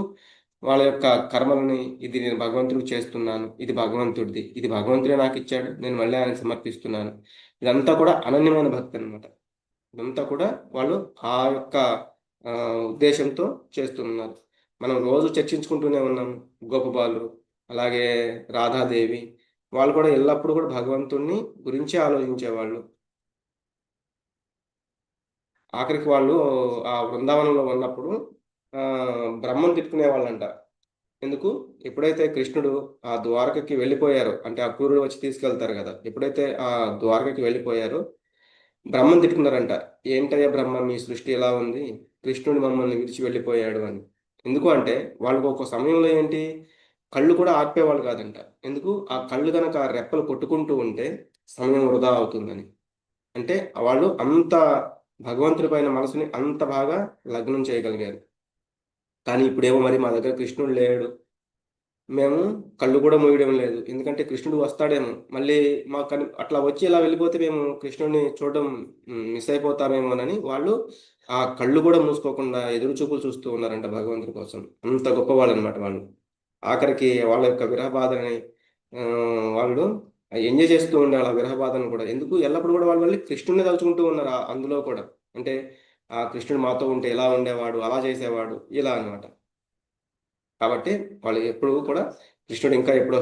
వాళ్ళ యొక్క కర్మలని, ఇది నేను భగవంతుడికి చేస్తున్నాను, ఇది భగవంతుడిది, ఇది భగవంతుడే నాకు ఇచ్చాడు, నేను మళ్ళీ ఆయనకు సమర్పిస్తున్నాను. ఇదంతా కూడా అనన్యమైన భక్తి అనమాట. ఇదంతా కూడా వాళ్ళు ఆ యొక్క ఉద్దేశంతో చేస్తున్నారు. మనం రోజు చర్చించుకుంటూనే ఉన్నాము. గోపబాలు, అలాగే రాధాదేవి, వాళ్ళు కూడా ఎల్లప్పుడూ కూడా భగవంతుడిని గురించే ఆలోచించేవాళ్ళు. ఆఖరికి వాళ్ళు ఆ బృందావనంలో ఉన్నప్పుడు బ్రహ్మను తిట్టుకునే వాళ్ళంట. ఎందుకు? ఎప్పుడైతే కృష్ణుడు ఆ ద్వారకకి వెళ్ళిపోయారో, అంటే ఆ క్రూరుడు వచ్చి తీసుకెళ్తారు కదా, ఎప్పుడైతే ఆ ద్వారకకి వెళ్ళిపోయారో బ్రహ్మను తిట్టుకున్నారంట. ఏంటయ్యా బ్రహ్మ, మీ సృష్టి ఎలా ఉంది, కృష్ణుడు మమ్మల్ని విడిచి వెళ్ళిపోయాడు అని. ఎందుకు అంటే వాళ్ళకు ఒక సమయంలో ఏంటి, కళ్ళు కూడా ఆర్పేవాళ్ళు కాదంట. ఎందుకు? ఆ కళ్ళు కనుక ఆ రెప్పలు కొట్టుకుంటూ ఉంటే సమయం వృధా అవుతుందని. అంటే వాళ్ళు అంత భగవంతుడి పైన మనసుని అంత బాగా లగ్నం చేయగలిగారు. కానీ ఇప్పుడేమో మరి మా దగ్గర కృష్ణుడు లేడు, మేము కళ్ళు కూడా మూయడం లేదు, ఎందుకంటే కృష్ణుడు వస్తాడేమో మళ్ళీ మాకు అట్లా వచ్చి ఇలా వెళ్ళిపోతే మేము కృష్ణుడిని చూడడం మిస్ అయిపోతామేమోనని వాళ్ళు ఆ కళ్ళు కూడా మూసుకోకుండా ఎదురు చూపులు చూస్తూ ఉన్నారంట భగవంతుడి కోసం. అంత గొప్పవాళ్ళు అనమాట వాళ్ళు. ఆఖరికి వాళ్ళ యొక్క విరహ బాధని వాళ్ళు ఎంజాయ్ చేస్తూ ఉండే వాళ్ళ విరహ బాధను కూడా. ఎందుకు? ఎల్లప్పుడు కూడా వాళ్ళు మళ్ళీ కృష్ణుడిని తలుచుకుంటూ ఉన్నారు అందులో కూడా. అంటే ఆ కృష్ణుడు మాతో ఉంటే ఎలా ఉండేవాడు, అలా చేసేవాడు, ఇలా అనమాట. కాబట్టి వాళ్ళు ఎప్పుడు కూడా కృష్ణుడు ఇంకా ఎప్పుడు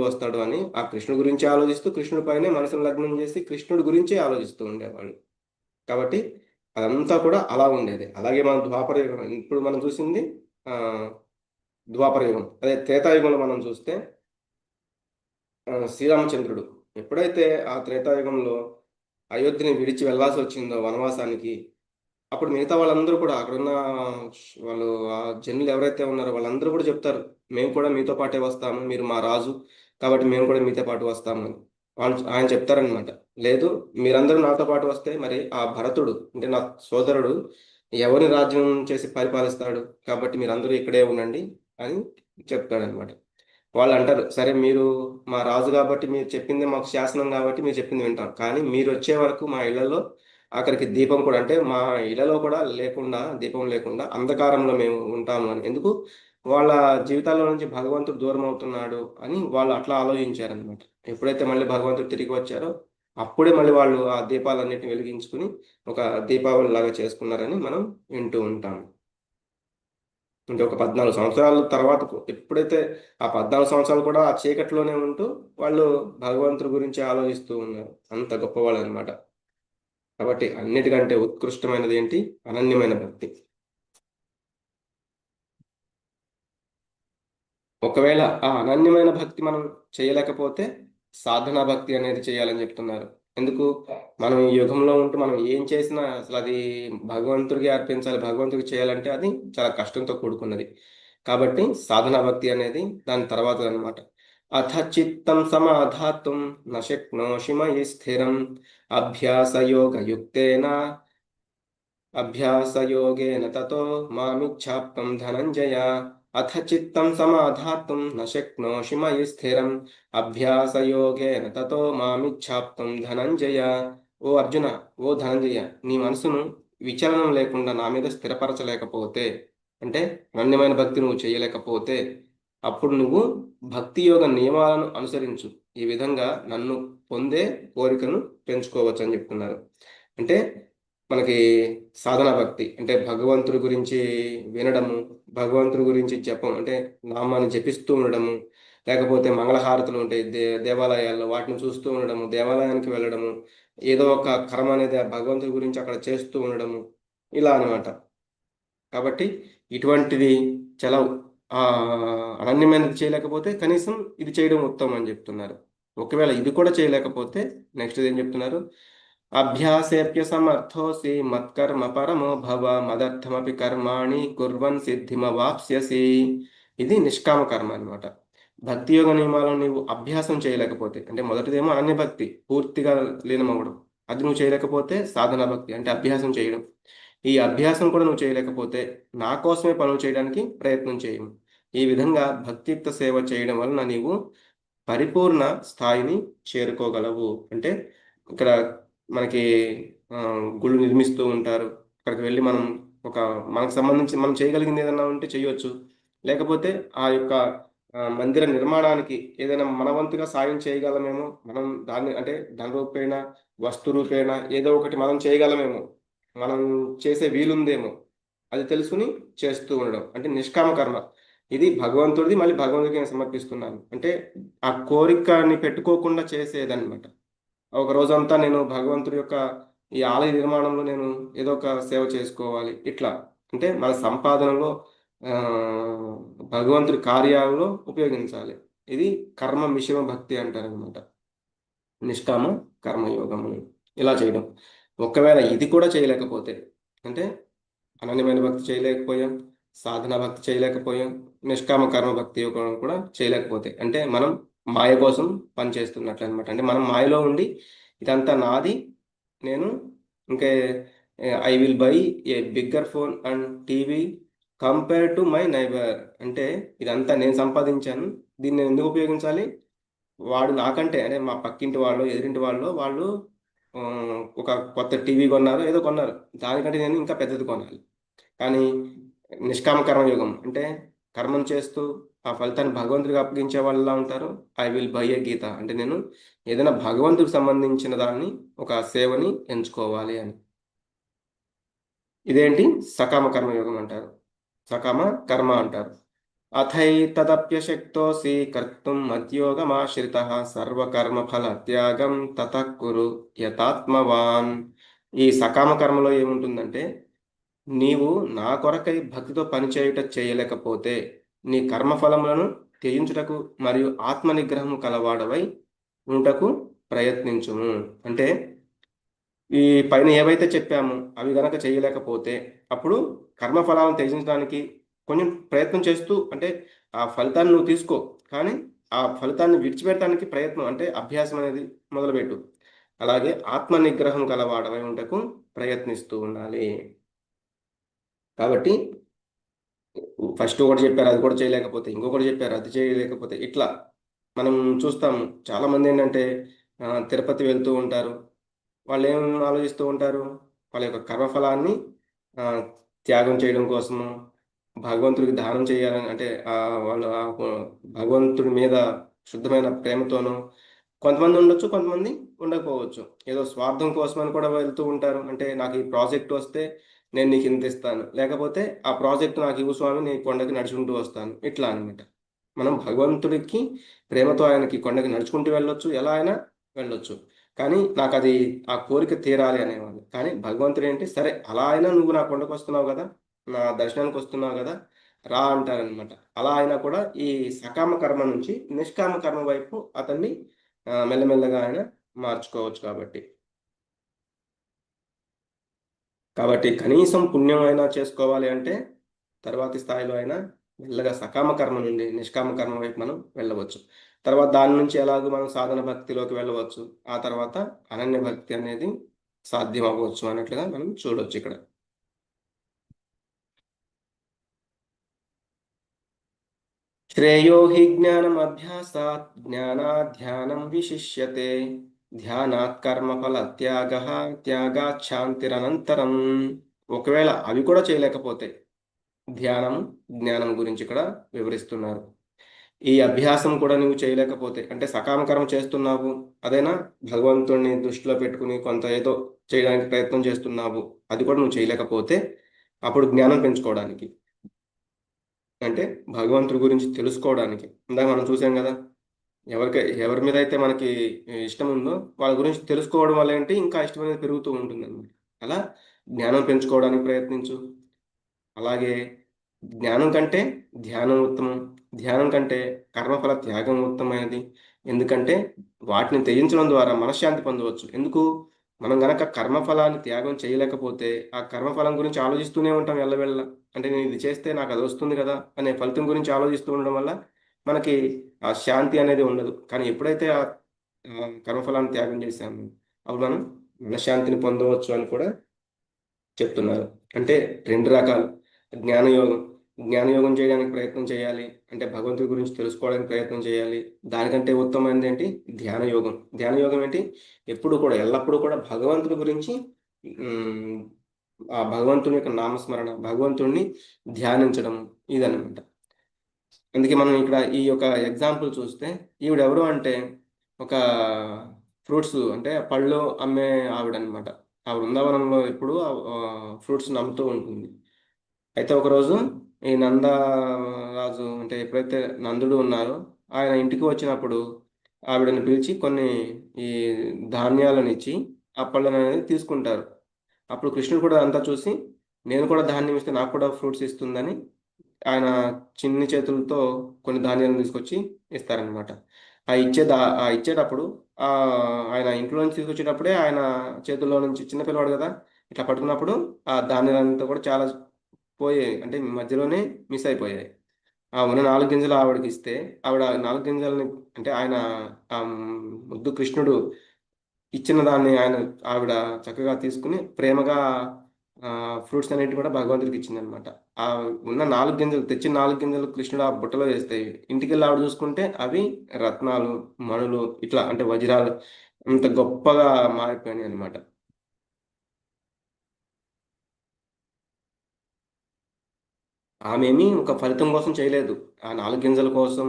వస్తాడు అని ఆ కృష్ణుడి గురించి ఆలోచిస్తూ, కృష్ణుడి పైనే మనసును లగ్నం చేసి కృష్ణుడి గురించే ఆలోచిస్తూ ఉండేవాళ్ళు. కాబట్టి అదంతా కూడా అలా ఉండేది. అలాగే మనం ద్వాపర యుగం, ఇప్పుడు మనం చూసింది ద్వాపర యుగం. అదే త్రేతాయుగంలో మనం చూస్తే శ్రీరామచంద్రుడు ఎప్పుడైతే ఆ త్రేతాయుగంలో అయోధ్యని విడిచి వెళ్ళాల్సి వచ్చిందో వనవాసానికి, అప్పుడు మిగతా వాళ్ళందరూ కూడా అక్కడున్న వాళ్ళు ఆ జనులు ఎవరైతే ఉన్నారో వాళ్ళందరూ కూడా చెప్తారు, మేము కూడా మీతో పాటే వస్తాము, మీరు మా రాజు కాబట్టి మేము కూడా మీతో పాటు వస్తాము అని. ఆయన చెప్తారనమాట, లేదు మీరందరూ నాతో పాటు వస్తే మరి ఆ భరతుడు అంటే నా సోదరుడు ఎవరిని రాజ్యం చేసి పరిపాలిస్తాడు, కాబట్టి మీరందరూ ఇక్కడే ఉండండి అని చెప్తాడనమాట. వాళ్ళు అంటారు, సరే మీరు మా రాజు కాబట్టి మీరు చెప్పింది మాకు శాసనం కాబట్టి మీరు చెప్పింది వింటాం, కానీ మీరు వచ్చే వరకు మా ఇళ్లలో అక్కడికి దీపం కూడా అంటే మా ఇళ్లలో కూడా లేకుండా, దీపం లేకుండా అంధకారంలో మేము ఉంటాము అని. ఎందుకు? వాళ్ళ జీవితాల్లో నుంచి భగవంతుడు దూరం అవుతున్నాడు అని వాళ్ళు అట్లా ఆలోచించారనమాట. ఎప్పుడైతే మళ్ళీ భగవంతుడు తిరిగి వచ్చారో అప్పుడే మళ్ళీ వాళ్ళు ఆ దీపాలన్నిటిని వెలిగించుకుని ఒక దీపావళి లాగా చేసుకున్నారని మనం వింటూ ఉంటాం. అంటే ఒక 14 సంవత్సరాల తర్వాత ఎప్పుడైతే ఆ 14 సంవత్సరాలు కూడా ఆ చీకట్లోనే ఉంటూ వాళ్ళు భగవంతుడి గురించి ఆలోచిస్తూ ఉన్నారు. అంత గొప్పవాళ్ళు అనమాట. కాబట్టి అన్నిటికంటే ఉత్కృష్టమైనది ఏంటి? అనన్యమైన భక్తి. ఒకవేళ ఆ అనన్యమైన భక్తి మనం చేయలేకపోతే సాధనా భక్తి అనేది చేయాలని చెప్తున్నారు. ఎందుకు? మనం ఈ యుగంలో ఉంటూ మనం ఏం చేసినా అసలు అది భగవంతుడికి అర్పించాలి, భగవంతుడికి చేయాలంటే అది చాలా కష్టంతో కూడుకున్నది. కాబట్టి సాధనా భక్తి అనేది దాని తర్వాత అనమాట. అథ చిత్తం సమాధాతుం న శక్నోషి మయి స్థిరం అభ్యాసయోగయుక్తేన అభ్యాసయోగేన తతో మామిచ్ఛాప్తం ధనంజయ. అథ చిత్తం సమాధాతుం న శక్నోషి మయి స్థిరం అభ్యాసయోగేన తతో మామిచ్ఛాప్తం ధనంజయ. ఓ అర్జున, ఓ ధనంజయ, నీ మనసును విచలనం లేకుండా నా మీద స్థిరపరచలేకపోతే, అంటే అనన్యమైన భక్తి నువ్వు చేయలేకపోతే, అప్పుడు నువ్వు భక్తి యోగ నియమాలను అనుసరించు. ఈ విధంగా నన్ను పొందే కోరికను పెంచుకోవచ్చు అని చెప్తున్నారు. అంటే మనకి సాధనా భక్తి అంటే భగవంతుడి గురించి వినడము, భగవంతుడి గురించి జపం అంటే నామాన్ని జపిస్తూ ఉండడము, లేకపోతే మంగళహారతులు ఉంటాయి దేవాలయాల్లో, వాటిని చూస్తూ ఉండడము, దేవాలయానికి వెళ్ళడము, ఏదో ఒక కర్మ అనేది ఆ భగవంతుడి గురించి అక్కడ చేస్తూ ఉండడము, ఇలా అన్నమాట. కాబట్టి ఇటువంటిది చాలా ఆ, అనన్యమైనది చేయలేకపోతే కనీసం ఇది చేయడం ఉత్తమం అని చెప్తున్నారు. ఒకవేళ ఇది కూడా చేయలేకపోతే నెక్స్ట్ ఏం చెప్తున్నారు? అభ్యాసేప్య సమర్థోసి మత్కర్మ పరమో భవ మదర్థమపి కర్మాణి కుర్వన్ సిద్ధిమవాప్స్యసి. ఇది నిష్కామ కర్మ అన్నమాట. భక్తి యోగ నియమాలను నీవు అభ్యాసం చేయలేకపోతే, అంటే మొదటిదేమో అనన్య భక్తి పూర్తిగా లీనమవ్వడం, అది నువ్వు చేయలేకపోతే సాధన భక్తి అంటే అభ్యాసం చేయడం. ఈ అభ్యాసం కూడా నువ్వు చేయలేకపోతే నా కోసమే పనులు చేయడానికి ప్రయత్నం చేయము. ఈ విధంగా భక్తియుక్త సేవ చేయడం వలన నీవు పరిపూర్ణ స్థాయిని చేరుకోగలవు. అంటే ఇక్కడ మనకి ఆ, గుళ్ళు నిర్మిస్తూ ఉంటారు. అక్కడికి వెళ్ళి మనం ఒక మనకు సంబంధించి మనం చేయగలిగింది ఏదైనా ఉంటే చేయొచ్చు. లేకపోతే ఆ యొక్క మందిర నిర్మాణానికి ఏదైనా మనవంతుగా సాయం చేయగలమేమో, మనం దాన్ని అంటే ధన రూపేణ, వస్తు రూపేణ ఏదో ఒకటి మనం చేయగలమేమో, మనం చేసే వీలుందేమో, అది తెలుసుకుని చేస్తూ ఉండడం అంటే నిష్కామ కర్మ. ఇది భగవంతుడిది, మళ్ళీ భగవంతుడికి నేను సమర్పిస్తున్నాను అంటే ఆ కోరికని పెట్టుకోకుండా చేసేదన్నమాట. ఒక రోజంతా నేను భగవంతుడి యొక్క ఈ ఆలయ నిర్మాణంలో నేను ఏదో ఒక సేవ చేసుకోవాలి, ఇట్లా అంటే మన సంపాదనలో ఆ, భగవంతుడి కార్యాలలో ఉపయోగించాలి. ఇది కర్మ మిశ్రమ భక్తి అంటారనమాట. నిష్కామ కర్మయోగము ఇలా చేయడం. ఒకవేళ ఇది కూడా చేయలేకపోతే, అంటే అనన్యమైన భక్తి చేయలేకపోయాం, సాధన భక్తి చేయలేకపోయాం, నిష్కామ కర్మ భక్తి యోగం కూడా చేయలేకపోతే, అంటే మనం మాయ కోసం పనిచేస్తున్నట్లు అనమాట. అంటే మనం మాయలో ఉండి ఇదంతా నాది, నేను ఇంకే I will buy a bigger phone and TV compare to my neighbour. అంటే ఇదంతా నేను సంపాదించాను, దీన్ని నేను ఎందుకు ఉపయోగించాలి? వాడు నాకంటే అంటే మా పక్కింటి వాళ్ళు, ఎదురింటి వాళ్ళు ఆ, ఒక కొత్త టీవీ కొన్నారు, ఏదో కొన్నారు, దానికంటే నేను ఇంకా పెద్దది కొనాలి. కానీ నిష్కామ కర్మయోగం అంటే కర్మం చేస్తూ ఆ ఫలితాన్ని భగవంతుడికి అప్పగించే వాళ్ళలా ఉంటారు. ఐ విల్ బై ఏ గీత అంటే నేను ఏదైనా భగవంతుడికి సంబంధించిన దాన్ని ఒక సేవని ఎంచుకోవాలి అని. ఇదేంటి? సకామ కర్మయోగం అంటారు, సకామ కర్మ అంటారు. అథైతదప్యశక్తోసి కర్తుం మద్యోగమాశ్రితః సర్వకర్మ ఫల త్యాగం తతః కురు యతాత్మవాన్. ఈ సకామ కర్మలో ఏముంటుందంటే, నీవు నా కొరకై భక్తితో పనిచేయుట చేయలేకపోతే నీ కర్మఫలములను త్యజించుటకు మరియు ఆత్మ నిగ్రహము కలవాడవై ఉంటకు ప్రయత్నించుము. అంటే ఈ పైన ఏవైతే చెప్పామో అవి గనక చేయలేకపోతే అప్పుడు కర్మఫలాలను త్యజించడానికి కొంచెం ప్రయత్నం చేస్తూ, అంటే ఆ ఫలితాన్ని నువ్వు తీసుకో, కానీ ఆ ఫలితాన్ని విడిచిపెట్టడానికి ప్రయత్నం అంటే అభ్యాసం అనేది మొదలుపెట్టు. అలాగే ఆత్మ నిగ్రహం కలవాడవై ఉంటకు ప్రయత్నిస్తూ ఉండాలి. కాబట్టి ఫస్ట్ ఒకటి చెప్పారు, అది కూడా చేయలేకపోతే, ఇంకొకటి చెప్పారు, అది చేయలేకపోతే, ఇట్లా మనం చూస్తాము. చాలామంది ఏంటంటే తిరుపతి వెళ్తూ ఉంటారు. వాళ్ళు ఏం ఆలోచిస్తూ ఉంటారు, వాళ్ళ యొక్క కర్మఫలాన్ని ఆ, త్యాగం చేయడం కోసము, భగవంతుడికి దానం చేయాలని, అంటే వాళ్ళు భగవంతుడి మీద శుద్ధమైన ప్రేమతోనూ, కొంతమంది ఉండొచ్చు, కొంతమంది ఉండకపోవచ్చు, ఏదో స్వార్థం కోసమని కూడా వెళ్తూ ఉంటారు. అంటే నాకు ఈ ప్రాజెక్ట్ వస్తే నేను నీకు ఇంత ఇస్తాను, లేకపోతే ఆ ప్రాజెక్ట్ నాకు ఇవ్వు స్వామి, నీ కొండకి నడుచుకుంటూ వస్తాను, ఇట్లా అనమాట. మనం భగవంతుడికి ప్రేమతో ఆయనకి కొండకి నడుచుకుంటూ వెళ్ళొచ్చు, ఎలా అయినా వెళ్ళొచ్చు, కానీ నాకు అది ఆ కోరిక తీరాలి అనేవాళ్ళు. కానీ భగవంతుడు ఏంటి, సరే అలా అయినా నువ్వు నా కొండకు వస్తున్నావు కదా, నా దర్శనానికి వస్తున్నావు కదా, రా అంటారనమాట. అలా అయినా కూడా ఈ సకామ కర్మ నుంచి నిష్కామ కర్మ వైపు అతన్ని మెల్లమెల్లగా ఆయన మార్చుకోవచ్చు. కాబట్టి కనీసం పుణ్యం అయినా చేసుకోవాలి అంటే తర్వాతి స్థాయిలో అయినా మెల్లగా సకామ కర్మ నుండి నిష్కామ కర్మ వైపు మనం వెళ్ళవచ్చు. తర్వాత దాని నుంచి ఎలాగో మనం సాధన భక్తిలోకి వెళ్ళవచ్చు. ఆ తర్వాత అనన్య భక్తి అనేది సాధ్యం అవ్వచ్చు అన్నట్లుగా మనం చూడవచ్చు ఇక్కడ. శ్రేయో హి జ్ఞానం అభ్యాసాత్ జ్ఞానాత్ ధ్యానం విశిష్యతే ధ్యానాత్ కర్మఫల త్యాగ త్యాగాత్ శాంతిరనంతరం. ఒకవేళ అవి కూడా చేయలేకపోతే ధ్యానం జ్ఞానం గురించి ఇక్కడ వివరిస్తున్నారు. ఈ అభ్యాసం కూడా నువ్వు చేయలేకపోతే, అంటే సకామ కర్మ చేస్తున్నావు, అదేనా భగవంతుడిని దృష్టిలో పెట్టుకుని కొంత ఏదో చేయడానికి ప్రయత్నం చేస్తున్నావు, అది కూడా నువ్వు చేయలేకపోతే అప్పుడు జ్ఞానం పెంచుకోవడానికి, అంటే భగవంతుడి గురించి తెలుసుకోవడానికి, ఇందాక మనం చూసాం కదా, ఎవరి మీద అయితే మనకి ఇష్టం ఉందో వాళ్ళ గురించి తెలుసుకోవడం వల్ల ఏంటి ఇంకా ఇష్టం అనేది పెరుగుతూ ఉంటుంది అన్నమాట. అలా జ్ఞానం పెంచుకోవడానికి ప్రయత్నించు. అలాగే జ్ఞానం కంటే ధ్యానం ఉత్తమం, ధ్యానం కంటే కర్మఫల త్యాగం ఉత్తమమైనది. ఎందుకంటే వాటిని త్యజించడం ద్వారా మనశ్శాంతి పొందవచ్చు. ఎందుకు, మనం గనక కర్మఫలాన్ని త్యాగం చేయలేకపోతే ఆ కర్మఫలం గురించి ఆలోచిస్తూనే ఉంటాం ఎల్లవెళ్ళ. అంటే నేను ఇది చేస్తే నాకు అది వస్తుంది కదా అనే ఫలితం గురించి ఆలోచిస్తూ ఉండడం వల్ల మనకి ఆ శాంతి అనేది ఉండదు. కానీ ఎప్పుడైతే ఆ కర్మఫలాన్ని త్యాగం చేశామో అప్పుడు మనం మనశ్శాంతిని పొందవచ్చు అని కూడా చెప్తున్నారు. అంటే రెండు రకాలు, జ్ఞానయోగం, జ్ఞానయోగం చేయడానికి ప్రయత్నం చేయాలి, అంటే భగవంతుడి గురించి తెలుసుకోవడానికి ప్రయత్నం చేయాలి. దానికంటే ఉత్తమమైనది ఏంటి, ధ్యానయోగం. ధ్యానయోగం ఏంటి, ఎప్పుడు కూడా ఎల్లప్పుడూ కూడా భగవంతుడి గురించి ఉమ్, ఆ భగవంతుని యొక్క నామస్మరణ, భగవంతుడిని ధ్యానించడం, ఇదన్నమాట. అందుకే మనం ఇక్కడ ఈ యొక్క ఎగ్జాంపుల్ చూస్తే ఈవిడ ఎవరు అంటే ఒక ఫ్రూట్స్ అంటే పళ్ళు అమ్మే ఆవిడ అనమాట. ఆ బృందావనంలో ఎప్పుడు ఫ్రూట్స్ అమ్ముతూ ఉంటుంది. అయితే ఒకరోజు ఈ నందరాజు, అంటే ఎప్పుడైతే నందుడు ఉన్నారో ఆయన ఇంటికి వచ్చినప్పుడు ఆవిడని పిలిచి కొన్ని ఈ ధాన్యాలను ఇచ్చి ఆ పళ్ళను అనేది తీసుకుంటారు. అప్పుడు కృష్ణుడు కూడా అంతా చూసి, నేను కూడా ధాన్యం ఇస్తే నాకు కూడా ఫ్రూట్స్ ఇస్తుందని ఆయన చిన్ని చేతులతో కొన్ని ధాన్యాలను తీసుకొచ్చి ఇస్తారనమాట. ఆ ఇచ్చేటప్పుడు ఆ ఆయన ఇంట్లో నుంచి తీసుకొచ్చేటప్పుడే ఆయన చేతుల్లో నుంచి, చిన్న పిల్లవాడు కదా, ఇట్లా పట్టుకున్నప్పుడు ఆ ధాన్యాలంతా కూడా చాలా పోయాయి, అంటే మధ్యలోనే మిస్ అయిపోయాయి. ఆ ఉన్న 4 గింజలు ఆవిడకి ఇస్తే ఆవిడ 4 గింజలని, అంటే ఆయన ముద్దు కృష్ణుడు ఇచ్చిన దాన్ని ఆవిడ చక్కగా తీసుకుని ప్రేమగా ఫ్రూట్స్ అన్నిటి కూడా భగవంతుడికి ఇచ్చిందనమాట. ఆ ఉన్న 4 గింజలు, తెచ్చిన 4 గింజలు కృష్ణుడు ఆ బుట్టలో వేస్తే ఇంటికి వెళ్ళి ఆవిడ చూసుకుంటే అవి రత్నాలు, మణులు, ఇట్లా అంటే వజ్రాలు అంత గొప్పగా మారిపోయినాయి అనమాట. ఆమెమి ఒక ఫలితం కోసం చేయలేదు, ఆ 4 గింజల కోసం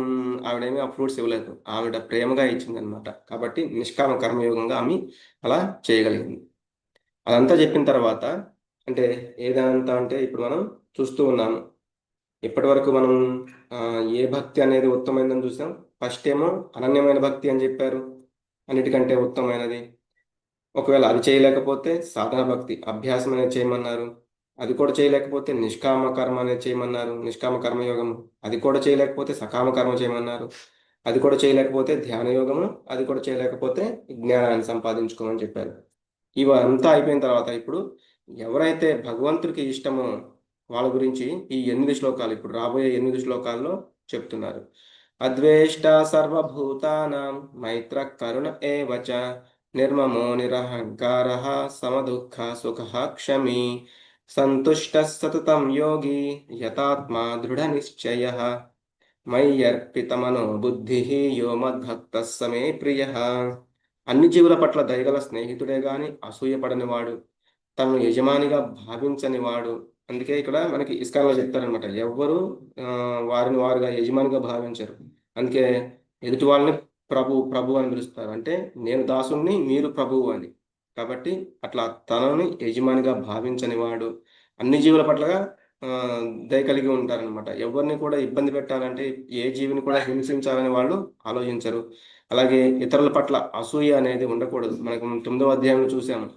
ఆవిడేమి ఆ ఫ్రూట్స్ ఇవ్వలేదు, ఆవిడ ప్రేమగా ఇచ్చిందనమాట. కాబట్టి నిష్కామ కర్మయోగంగా ఆమె అలా చేయగలిగింది. అదంతా చెప్పిన తర్వాత, అంటే ఏదంతా అంటే ఇప్పుడు మనం చూస్తూ ఉన్నాము, ఇప్పటి వరకు మనం ఆ, ఏ భక్తి అనేది ఉత్తమైనదని చూసాం. ఫస్ట్ ఏమో అనన్యమైన భక్తి అని చెప్పారు, అన్నిటికంటే ఉత్తమైనది. ఒకవేళ అది చేయలేకపోతే సాధన భక్తి, అభ్యాసం అనేది చేయమన్నారు. అది కూడా చేయలేకపోతే నిష్కామ కర్మ అనేది చేయమన్నారు, నిష్కామ కర్మయోగం. అది కూడా చేయలేకపోతే సకామ కర్మ చేయమన్నారు. అది కూడా చేయలేకపోతే ధ్యాన యోగము. అది కూడా చేయలేకపోతే జ్ఞానాన్ని సంపాదించుకోమని చెప్పారు. ఇవంతా అయిపోయిన తర్వాత ఇప్పుడు ఎవరైతే భగవంతుడికి ఇష్టమో వాళ్ళ గురించి ఈ 8 శ్లోకాలు, ఇప్పుడు రాబోయే 8 శ్లోకాల్లో చెప్తున్నారు. అద్వేష్ట సర్వభూతానాం మైత్ర కరుణ ఏవచ నిర్మమో నిరహంకార సమదుఃఖ సుఖ క్షమీ సంతుష్ట సతతం యోగి యతాత్మా దృఢ నిశ్చయ మయ్యర్పితమనో బుద్ధి యో మద్భక్త సమే ప్రియ. అన్ని జీవుల పట్ల దయగల స్నేహితుడే గాని అసూయపడని వాడు, తనను యజమానిగా భావించని వాడు. అందుకే ఇక్కడ మనకి ఇస్కాన్లో చెప్తారనమాట, ఎవ్వరు ఆ, వారిని వారుగా యజమానిగా భావించరు. అందుకే ఎదుటి వాళ్ళని ప్రభు ప్రభు అని పిలుస్తారు. అంటే నేను దాసుని, మీరు ప్రభువు అని. కాబట్టి అట్లా తనని యజమానిగా భావించని వాడు, అన్ని జీవుల పట్లగా ఆ, దయ కలిగి ఉంటారనమాట. ఎవరిని కూడా ఇబ్బంది పెట్టాలంటే, ఏ జీవిని కూడా హింసించాలని వాళ్ళు ఆలోచించరు. అలాగే ఇతరుల పట్ల అసూయ అనేది ఉండకూడదు. మనకు 9వ అధ్యాయంలో చూసాము,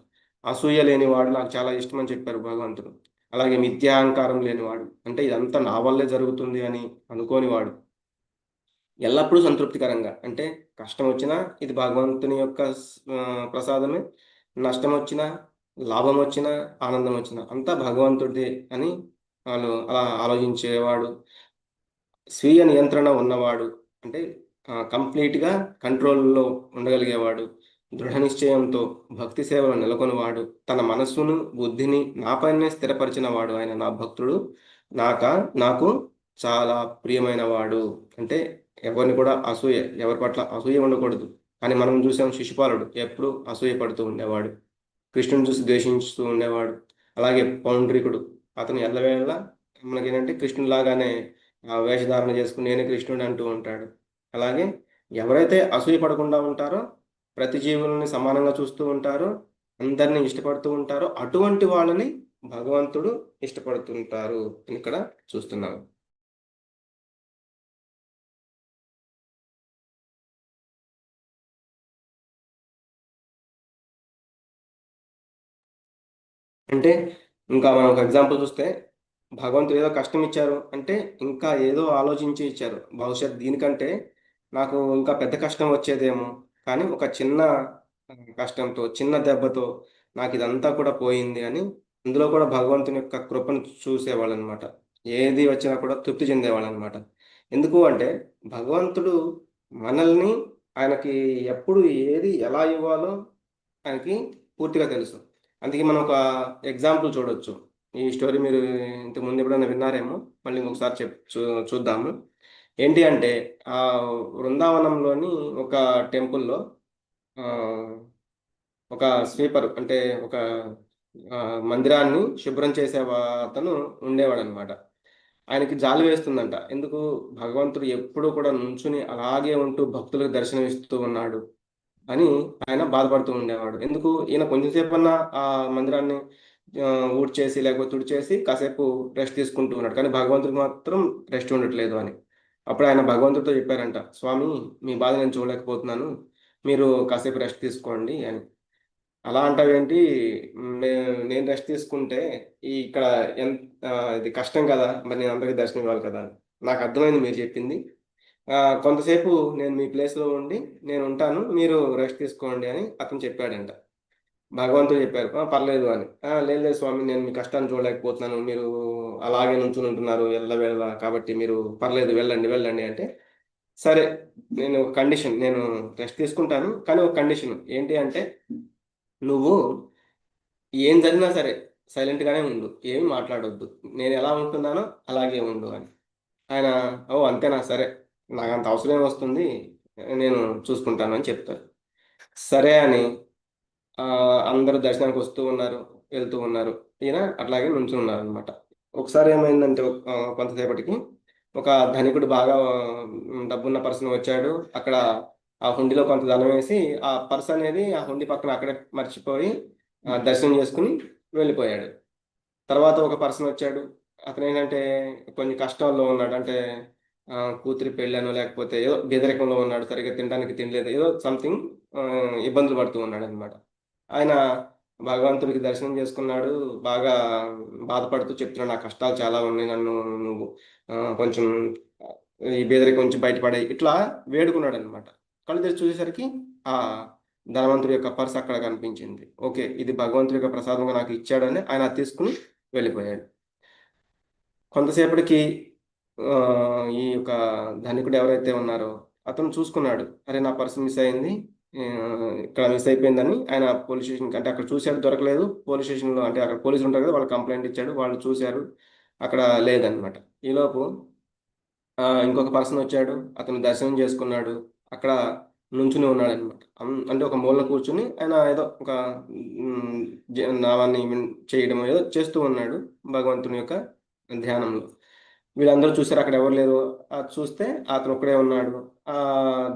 అసూయ లేనివాడు నాకు చాలా ఇష్టం అని చెప్పారు భగవంతుడు. అలాగే మిథ్యాహంకారం లేనివాడు, అంటే ఇదంతా నా వల్లే జరుగుతుంది అని అనుకోనివాడు, ఎల్లప్పుడూ సంతృప్తికరంగా, అంటే కష్టం వచ్చినా ఇది భగవంతుని యొక్క ప్రసాదమే, నష్టం వచ్చినా, లాభం వచ్చినా, ఆనందం వచ్చినా అంతా భగవంతుడిదే అని వాళ్ళు అలా ఆలోచించేవాడు. స్వీయ నియంత్రణ ఉన్నవాడు, అంటే కంప్లీట్గా కంట్రోల్లో ఉండగలిగేవాడు. దృఢ నిశ్చయంతో భక్తి సేవలో నెలకొనివాడు, తన మనస్సును బుద్ధిని నాపైనే స్థిరపరిచిన వాడు ఆయన నా భక్తుడు, నాక నాకు చాలా ప్రియమైన వాడు. అంటే ఎవరిని కూడా అసూయ, ఎవరి పట్ల అసూయ ఉండకూడదు. కానీ మనం చూసాం, శిశుపాలుడు ఎప్పుడు అసూయ పడుతూ ఉండేవాడు, కృష్ణుని చూసి ద్వేషించుతూ ఉండేవాడు. అలాగే పౌండ్రికుడు, అతను ఎల్లవేళ మనకేంటంటే కృష్ణులాగానే వేషధారణ చేసుకుని నేనే కృష్ణుడు అంటూ ఉంటాడు. అలాగే ఎవరైతే అసూయ పడకుండా ఉంటారో, ప్రతి జీవుల్ని సమానంగా చూస్తూ ఉంటారో, అందరినీ ఇష్టపడుతూ ఉంటారో, అటువంటి వాళ్ళని భగవంతుడు ఇష్టపడుతుంటారు అని ఇక్కడ చూస్తున్నాం. అంటే ఇంకా మనం ఒక ఎగ్జాంపుల్ చూస్తే, భగవంతుడు ఏదో కష్టం ఇచ్చారు అంటే ఇంకా ఏదో ఆలోచించి ఇచ్చారు. భవిష్యత్ దీనికంటే నాకు ఇంకా పెద్ద కష్టం వచ్చేదేమో, కానీ ఒక చిన్న కష్టంతో, చిన్న దెబ్బతో నాకు ఇదంతా కూడా పోయింది అని అందులో కూడా భగవంతుని యొక్క కృపను చూసేవాళ్ళు అనమాట. ఏది వచ్చినా కూడా తృప్తి చెందేవాళ్ళు అనమాట. ఎందుకు అంటే భగవంతుడు మనల్ని, ఆయనకి ఎప్పుడు ఏది ఎలా ఇవ్వాలో ఆయనకి పూర్తిగా తెలుసు. అందుకే మనం ఒక ఎగ్జాంపుల్ చూడొచ్చు. ఈ స్టోరీ మీరు ఇంతకు ముందు ఎప్పుడైనా విన్నారేమో, మళ్ళీ ఇంకొకసారి చూద్దాము. ఏంటి అంటే ఆ బృందావనంలోని ఒక టెంపుల్లో ఆ, ఒక స్వీపర్, అంటే ఒక ఆ, మందిరాన్ని శుభ్రం చేసే అతను ఉండేవాడు అనమాట. ఆయనకి జాలి వేస్తుందంట. ఎందుకు, భగవంతుడు ఎప్పుడూ కూడా నుంచుని అలాగే ఉంటూ భక్తులకు దర్శనం ఇస్తూ ఉన్నాడు అని ఆయన బాధపడుతూ ఉండేవాడు. ఎందుకు, ఈయన కొంచెం సేపు అన్నా ఆ మందిరాన్ని ఆ, ఊడ్చేసి లేకపోతే తుడిచేసి కాసేపు రెస్ట్ తీసుకుంటూ ఉన్నాడు, కానీ భగవంతుడికి మాత్రం రెస్ట్ ఉండట్లేదు అని. అప్పుడు ఆయన భగవంతుడితో చెప్పారంట, స్వామి, మీ బాధ నేను చూడలేకపోతున్నాను, మీరు కాసేపు రెస్ట్ తీసుకోండి అని. అలా అంటావేంటి, నేను రెస్ట్ తీసుకుంటే ఇక్కడ ఎంత ఇది కష్టం కదా, మరి నేను అందరికీ దర్శనం ఇవ్వాలి కదా. నాకు అర్థమైంది మీరు చెప్పింది. ఆ, కొంతసేపు నేను మీ ప్లేస్లో ఉండి నేను ఉంటాను, మీరు రెస్ట్ తీసుకోండి అని అతను చెప్పాడంట. భగవంతుడు చెప్పారు, పర్లేదు అని. లేదు లేదు స్వామి, నేను మీ కష్టాన్ని చూడలేకపోతున్నాను, మీరు అలాగే నుంచుని ఉంటున్నారు ఎల్లవేళ, కాబట్టి మీరు పర్లేదు, వెళ్ళండి వెళ్ళండి అంటే, సరే, నేను ఒక కండిషన్, నేను రెస్ట్ తీసుకుంటాను, కానీ ఒక కండిషన్ ఏంటి అంటే, నువ్వు ఏం జరిగినా సరే సైలెంట్గానే ఉండు, ఏమి మాట్లాడొద్దు, నేను ఎలా ఉంటున్నానో అలాగే ఉండు అని. ఆయన, ఓ అంతేనా, సరే, నాకు అంత అవసరం వస్తుంది, నేను చూసుకుంటాను అని చెప్తారు. సరే అని ఆ, అందరూ దర్శనానికి వస్తూ ఉన్నారు, వెళ్తూ ఉన్నారు. ఈయన అట్లాగే నుంచుని ఉన్నారు అనమాట. ఒకసారి ఏమైందంటే కొంతసేపటికి ఒక ధనికుడు, బాగా డబ్బున్న పర్సన్ వచ్చాడు. అక్కడ ఆ హుండీలో కొంత ధనం వేసి ఆ పర్స్ అనేది ఆ హుండీ పక్కన అక్కడే మర్చిపోయి దర్శనం చేసుకుని వెళ్ళిపోయాడు. తర్వాత ఒక పర్సన్ వచ్చాడు. అతను ఏంటంటే కొన్ని కష్టాల్లో ఉన్నాడు. అంటే కూతురి పెళ్ళాను, లేకపోతే ఏదో బెదరికంలో ఉన్నాడు, సరిగ్గా తినడానికి తినలేదు, ఏదో సంథింగ్ ఇబ్బందులు పడుతూ ఉన్నాడు అనమాట. ఆయన భగవంతుడికి దర్శనం చేసుకున్నాడు. బాగా బాధపడుతూ చెప్తున్నాడు, నా కష్టాలు చాలా ఉన్నాయి, నన్ను నువ్వు కొంచెం ఈ బేదరికం నుంచి బయటపడే ఇట్లా వేడుకున్నాడు అనమాట. కళ్ళు తెరిచి చూసేసరికి ఆ ధనవంతుడి యొక్క పర్స్ అక్కడ కనిపించింది. ఓకే, ఇది భగవంతుడి యొక్క ప్రసాదంగా నాకు ఇచ్చాడని ఆయన అది తీసుకుని వెళ్ళిపోయాడు. కొంతసేపటికి ఆ, ఈ యొక్క ధనికుడు ఎవరైతే ఉన్నారో అతను చూసుకున్నాడు, అరే నా పర్స్ మిస్ అయింది, ఆ, ఇక్కడ మిస్ అయిపోయిందని ఆయన పోలీస్ స్టేషన్ అంటే అక్కడ చూశాడు, దొరకలేదు. పోలీస్ స్టేషన్లో అంటే అక్కడ పోలీసులు ఉంటారు కదా, వాళ్ళు కంప్లైంట్ ఇచ్చాడు, వాళ్ళు చూశారు, అక్కడ లేదనమాట. ఈలోపు ఇంకొక పర్సన్ వచ్చాడు, అతను దర్శనం చేసుకున్నాడు, అక్కడ నుంచుని ఉన్నాడు అనమాట. అంటే ఒక మూల కూర్చుని ఆయన ఏదో ఒక ఉమ్, నామాన్ని చేయడం ఏదో చేస్తూ ఉన్నాడు భగవంతుని యొక్క ధ్యానంలో. వీళ్ళందరూ చూసారు, అక్కడ ఎవరు లేరు. అది చూస్తే అతను ఒక్కడే ఉన్నాడు. ఆ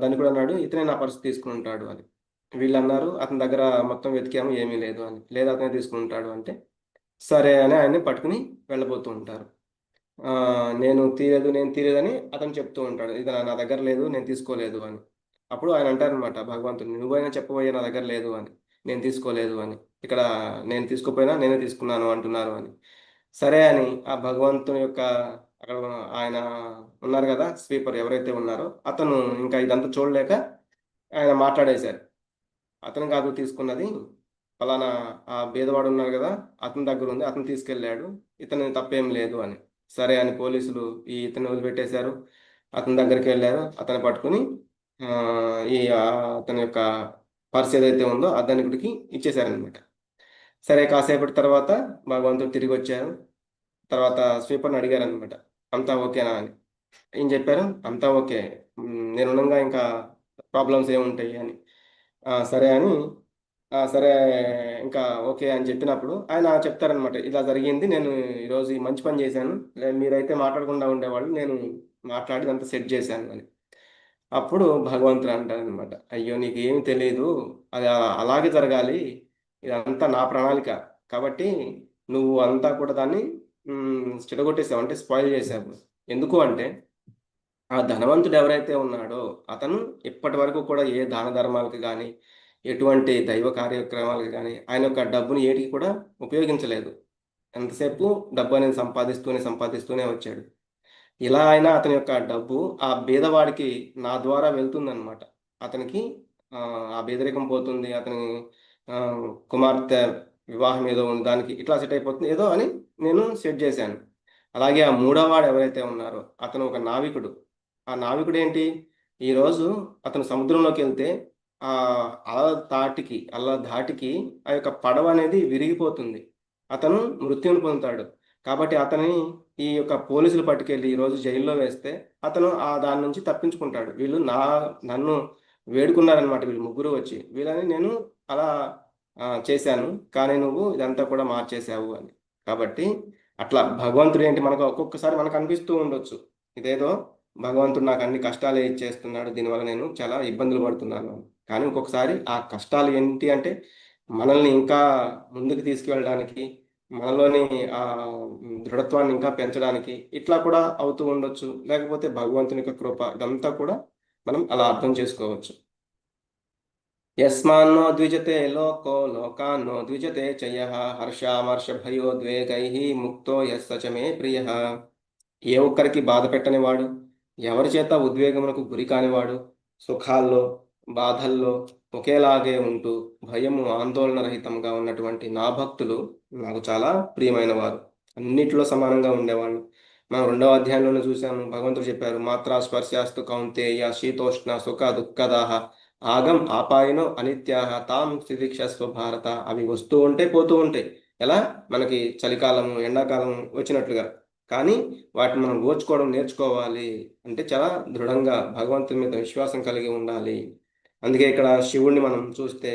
దాన్ని కూడా అన్నాడు, ఇతనే నా పర్సు తీసుకుని ఉంటాడు అని. వీళ్ళు అన్నారు, అతని దగ్గర మొత్తం వెతికాము ఏమీ లేదు అని. లేదు, అతనే తీసుకుని ఉంటాడు అంటే సరే అని ఆయన్ని పట్టుకుని వెళ్ళబోతూ ఉంటారు. ఆ, నేను తీయలేదని అతను చెప్తూ ఉంటాడు, ఇది నా దగ్గర లేదు, నేను తీసుకోలేదు అని. అప్పుడు ఆయన అంటారనమాట భగవంతుని, నువ్వైనా చెప్పబోయే నా దగ్గర లేదు అని, నేను తీసుకోలేదు అని, ఇక్కడ నేను తీసుకోపోయినా నేనే తీసుకున్నాను అంటున్నారు అని. సరే అని ఆ భగవంతుని యొక్క అక్కడ ఆయన ఉన్నారు కదా, స్వీపర్ ఎవరైతే ఉన్నారో అతను ఇంకా ఇదంతా చూడలేక ఆయన మాట్లాడేశారు, అతను కాదు తీసుకున్నది, ఫలానా ఆ బీదవాడు ఉన్నారు కదా, అతని దగ్గర ఉంది, అతను తీసుకెళ్ళాడు, ఇతని తప్పేం లేదు అని. సరే అని పోలీసులు ఇతన్ని వదిలిపెట్టేశారు. అతని దగ్గరికి వెళ్ళారు, అతను పట్టుకుని ఆ, అతని యొక్క పర్స్ ఏదైతే ఉందో ఆ ధనికుడికి ఇచ్చేశారనమాట. సరే కాసేపటి తర్వాత భగవంతుడు తిరిగి వచ్చారు. తర్వాత స్వీపర్ని అడిగారు అనమాట, అంతా ఓకేనా అని. ఏం చెప్పారు, అంతా ఓకే, నేను ఉండగా ఇంకా ప్రాబ్లమ్స్ ఏముంటాయి అని. సరే అని సరే ఇంకా ఓకే అని చెప్పినప్పుడు ఆయన చెప్తారనమాట, ఇలా జరిగింది, నేను ఈరోజు ఈ మంచి పని చేశాను, మీరైతే మాట్లాడకుండా ఉండేవాళ్ళు, నేను మాట్లాడి ఇదంతా సెట్ చేశాను అని. అప్పుడు భగవంతుడు అంటారనమాట, అయ్యో నీకు ఏమి తెలియదు, అది అలాగే జరగాలి, ఇదంతా నా ప్రణాళిక, కాబట్టి నువ్వు అంతా కూడా దాన్ని చెడగొట్టేసావు, అంటే స్పాయిల్ చేసావు. ఎందుకు అంటే ఆ ధనవంతుడు ఎవరైతే ఉన్నాడో అతను ఇప్పటి వరకు కూడా ఏ దాన ధర్మాలకు కానీ ఎటువంటి దైవ కార్యక్రమాలకు కానీ ఆయన యొక్క డబ్బుని ఏటికి కూడా ఉపయోగించలేదు. ఎంతసేపు డబ్బు అనేది సంపాదిస్తూనే వచ్చాడు. ఇలా అయినా అతని యొక్క డబ్బు ఆ బీదవాడికి నా ద్వారా వెళ్తుందన్నమాట. అతనికి ఆ ఆ బీదరికం పోతుంది, అతని ఆ, కుమార్తె వివాహం ఏదో ఉంది, దానికి ఇట్లా సెట్ అయిపోతుంది ఏదో అని నేను సెట్ చేశాను. అలాగే ఆ మూడోవాడు ఎవరైతే ఉన్నారో అతను ఒక నావికుడు. ఆ నావికుడు ఏంటి, ఈరోజు అతను సముద్రంలోకి వెళ్తే ఆ అల ధాటికి ఆ యొక్క పడవ అనేది విరిగిపోతుంది, అతను మృత్యుని పొందుతాడు. కాబట్టి అతని ఈ యొక్క పోలీసులు పట్టుకెళ్ళి ఈరోజు జైల్లో వేస్తే అతను దాని నుంచి తప్పించుకుంటాడు. వీళ్ళు నన్ను వేడుకున్నారనమాట, వీళ్ళు ముగ్గురు వచ్చి, వీళ్ళని నేను అలా చేశాను, కానీ నువ్వు ఇదంతా కూడా మార్చేశావు అని. కాబట్టి అట్లా భగవంతుడు ఏంటి, మనకు ఒక్కొక్కసారి మనకు అనిపిస్తూ ఉండొచ్చు, ఇదేదో భగవంతుడు నాకు అన్ని కష్టాలే ఇచ్చేస్తున్నాడు, దీనివల్ల నేను చాలా ఇబ్బందులు పడుతున్నాను అని. కానీ ఇంకొకసారి ఆ కష్టాలు ఏంటి అంటే మనల్ని ఇంకా ముందుకు తీసుకువెళ్ళడానికి, మనలోని ఆ దృఢత్వాన్ని ఇంకా పెంచడానికి ఇట్లా కూడా అవుతూ ఉండొచ్చు. లేకపోతే భగవంతుని యొక్క కృప, ఇదంతా కూడా మనం అలా అర్థం చేసుకోవచ్చు. యస్మాన్నో ద్విజతే లోకో లోకాన్నో ద్విజతే చయః హర్షామర్షభయోద్వేగైః ముక్తో యస్స చ మే ప్రియః. ఏ ఒక్కరికి బాధ పెట్టని వాడు, ఎవరి చేత ఉద్వేగమునకు గురి కానివాడు, సుఖాల్లో బాధల్లో ఒకేలాగే ఉంటూ భయము ఆందోళన రహితంగా ఉన్నటువంటి నా భక్తులు నాకు చాలా ప్రియమైన వారు, అన్నిటిలో సమానంగా ఉండేవాళ్ళు. మనం 2వ అధ్యాయంలోనే చూసాము, భగవంతుడు చెప్పారు, మాత్రా స్పర్శాస్తు కౌంతేయ శీతోష్ణ సుఖ దుఃఖదాహ ఆగం ఆపాయనో అనిత్యాహ తాం స్థితిక్షస్వ భారత. అవి వస్తూ ఉంటాయి, పోతూ ఉంటాయి, ఎలా మనకి చలికాలము ఎండాకాలం వచ్చినట్లుగా. కానీ వాటిని మనం ఓర్చుకోవడం నేర్చుకోవాలి, అంటే చాలా దృఢంగా భగవంతుని మీద విశ్వాసం కలిగి ఉండాలి. అందుకే ఇక్కడ శివుణ్ణి మనం చూస్తే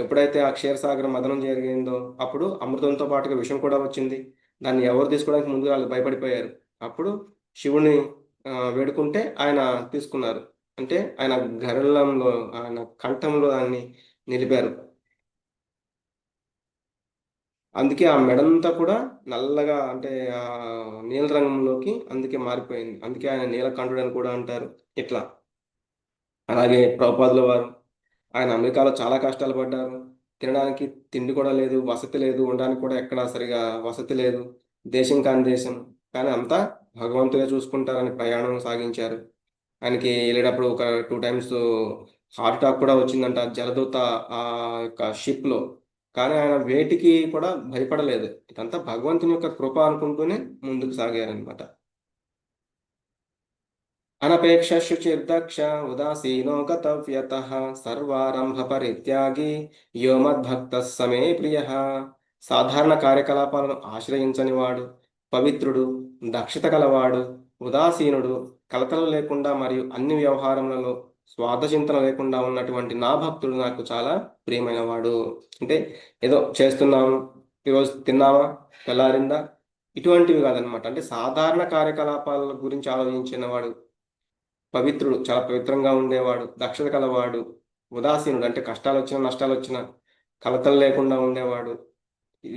ఎప్పుడైతే ఆ క్షీరసాగర మదనం జరిగిందో అప్పుడు అమృతంతో పాటుగా విషం కూడా వచ్చింది. దాన్ని ఎవరు తీసుకోవడానికి ముందు వాళ్ళు భయపడిపోయారు. అప్పుడు శివుణ్ణి వేడుకుంటే ఆయన తీసుకున్నారు, అంటే ఆయన గరళంలో ఆయన కంఠంలో దాన్ని నిలిపారు. అందుకే ఆ మెడంతా కూడా నల్లగా, అంటే ఆ నీల రంగంలోకి అందుకే మారిపోయింది. అందుకే ఆయన నీలకంఠుడు అని కూడా అంటారు. ఇట్లా అలాగే ప్రభుపాదుల వారు, ఆయన అమెరికాలో చాలా కష్టాలు పడ్డారు. తినడానికి తిండి కూడా లేదు, వసతి లేదు, ఉండడానికి కూడా ఎక్కడ సరిగా వసతి లేదు, దేశం కాని దేశం. కానీ అంతా భగవంతుడే చూసుకుంటారని ప్రయాణం సాగించారు. ఆయనకి వెళ్ళేటప్పుడు ఒక 2 టైమ్స్ హార్ట్ అటాక్ కూడా వచ్చిందంట జలదూత ఆ యొక్క షిప్లో. కానీ ఆయన వేటికి కూడా భయపడలేదు. ఇదంతా భగవంతుని యొక్క కృప అనుకుంటూనే ముందుకు సాగారనమాట. అనపేక్ష శుచిర్దక్ష ఉదాసీనో గతవ్యతః సర్వారంభ పరిత్యాగి యో మద్భక్త సమే ప్రియ. సాధారణ కార్యకలాపాలను ఆశ్రయించని వాడు, పవిత్రుడు, దక్షత గలవాడు, ఉదాసీనుడు, కలతలు లేకుండా మరియు అన్ని వ్యవహారములలో స్వార్థచింతన లేకుండా ఉన్నటువంటి నా భక్తుడు నాకు చాలా ప్రియమైన వాడు. అంటే ఏదో చేస్తున్నాము, ఈరోజు తిన్నామా, తెల్లారిందా, ఇటువంటివి కాదనమాట. అంటే సాధారణ కార్యకలాపాల గురించి ఆలోచించిన వాడు, పవిత్రుడు, చాలా పవిత్రంగా ఉండేవాడు, దక్షత కలవాడు, ఉదాసీనుడు అంటే కష్టాలు వచ్చినా నష్టాలు వచ్చినా కలతలు లేకుండా ఉండేవాడు,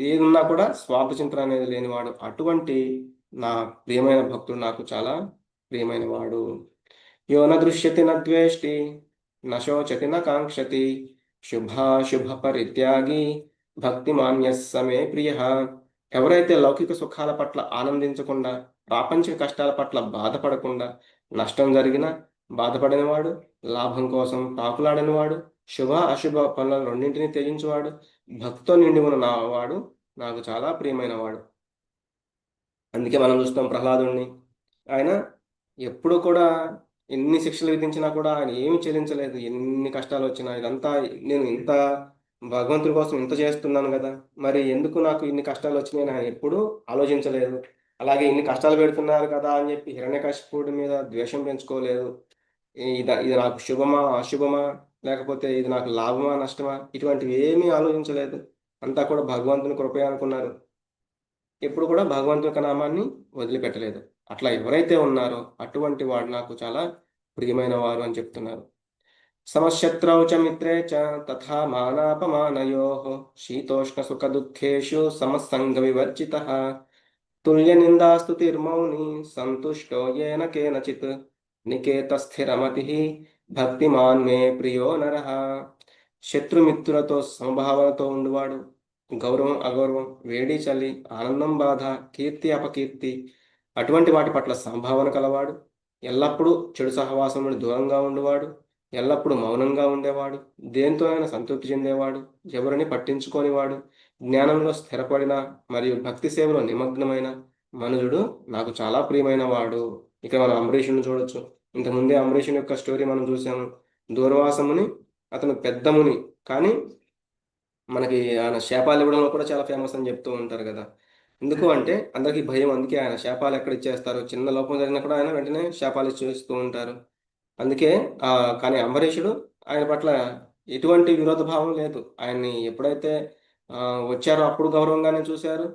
ఏది ఉన్నా కూడా స్వార్థ చింతన అనేది లేనివాడు. అటువంటి నా ప్రియమైన భక్తుడు నాకు చాలా ప్రియమైన వాడు. యో న దృశ్యతి న ద్వేష్టి న శోచతి న కాంక్షతి శుభాశుభ పరిత్యాగి భక్తిమాన్యః సమే ప్రియ. ఎవరైతే లౌకిక సుఖాల పట్ల ఆనందించకుండా, ప్రాపంచిక కష్టాల పట్ల బాధపడకుండా, నష్టం జరిగినా బాధపడినవాడు, లాభం కోసం పాకులాడినవాడు, శుభ అశుభ పనుల రెండింటినీ త్యజించేవాడు, భక్తితో నిండి ఉన్న నా వాడు నాకు చాలా ప్రియమైన వాడు. అందుకే మనం చూస్తాం ప్రహ్లాదుడిని. ఆయన ఎప్పుడు కూడా ఎన్ని శిక్షలు విధించినా కూడా ఆయన ఏమి చెల్లించలేదు. ఎన్ని కష్టాలు వచ్చినా ఇదంతా నేను ఇంత భగవంతుడి కోసం ఇంత చేస్తున్నాను కదా, మరి ఎందుకు నాకు ఇన్ని కష్టాలు వచ్చినాయి అని ఆయన ఎప్పుడూ ఆలోచించలేదు. అలాగే ఇన్ని కష్టాలు పెడుతున్నారు కదా అని చెప్పి హిరణ్యకశిపుడి మీద ద్వేషం పెంచుకోలేదు. ఇది నాకు శుభమా అశుభమా, లేకపోతే ఇది నాకు లాభమా నష్టమా, ఇటువంటివి ఏమీ ఆలోచించలేదు. అంతా కూడా భగవంతుని కృపే అనుకున్నారు. ఎప్పుడు కూడా భగవంతుని యొక్క నామాన్ని వదిలిపెట్టలేదు. అట్లా ఎవరైతే ఉన్నారో అటువంటి వాడు నాకు చాలా ప్రియమైన వారు అని చెప్తున్నారు. సమశత్రౌ చ మిత్రే చ తథా మానాపమానయోః శీతోష్ణ సుఖ దుఃఖేషు సమసంగ వివర్జితః తుల్య నిందాస్తుతిర్మౌని సంతుష్టో येन కేనచిత్ నికేత స్థిరమతిః భక్తిమాన్ మే ప్రియో నరః. శత్రుమిత్రులతో సమభావనతో ఉండువాడు, గౌరవం అగౌరవం, వేడి చలి, ఆనందం బాధ, కీర్తి అపకీర్తి, అటువంటి వాటి పట్ల సంభావన కలవాడు, ఎల్లప్పుడూ చెడు సహవాసం నుండి దూరంగా ఉండేవాడు, ఎల్లప్పుడూ మౌనంగా ఉండేవాడు, దేంతోనైనా సంతృప్తి చెందేవాడు, ఎవరిని పట్టించుకోనివాడు, జ్ఞానంలో స్థిరపడిన మరియు భక్తి సేవలో నిమగ్నమైన మనుజుడు నాకు చాలా ప్రియమైన వాడు. ఇక్కడ మనం అంబరీషుని చూడొచ్చు. ఇంతకుముందే అంబరీషుని యొక్క స్టోరీ మనం చూసాము. దూర్వాసముని అతను పెద్ద ముని, కానీ మనకి ఆయన శాపాలు ఇవ్వడంలో కూడా చాలా ఫేమస్ అని చెప్తూ ఉంటారు కదా. ఎందుకు అంటే అందరికీ భయం, అందుకే ఆయన శాపాలు ఎక్కడ ఇచ్చేస్తారు, చిన్న లోపం జరిగినా కూడా ఆయన వెంటనే శాపాలు ఇచ్చేస్తూ ఉంటారు. అందుకే కానీ అంబరీషుడు ఆయన పట్ల ఎటువంటి విరోధ భావం లేదు. ఆయన్ని ఎప్పుడైతే ఆ, వచ్చారో అప్పుడు గౌరవంగానే చూశారు.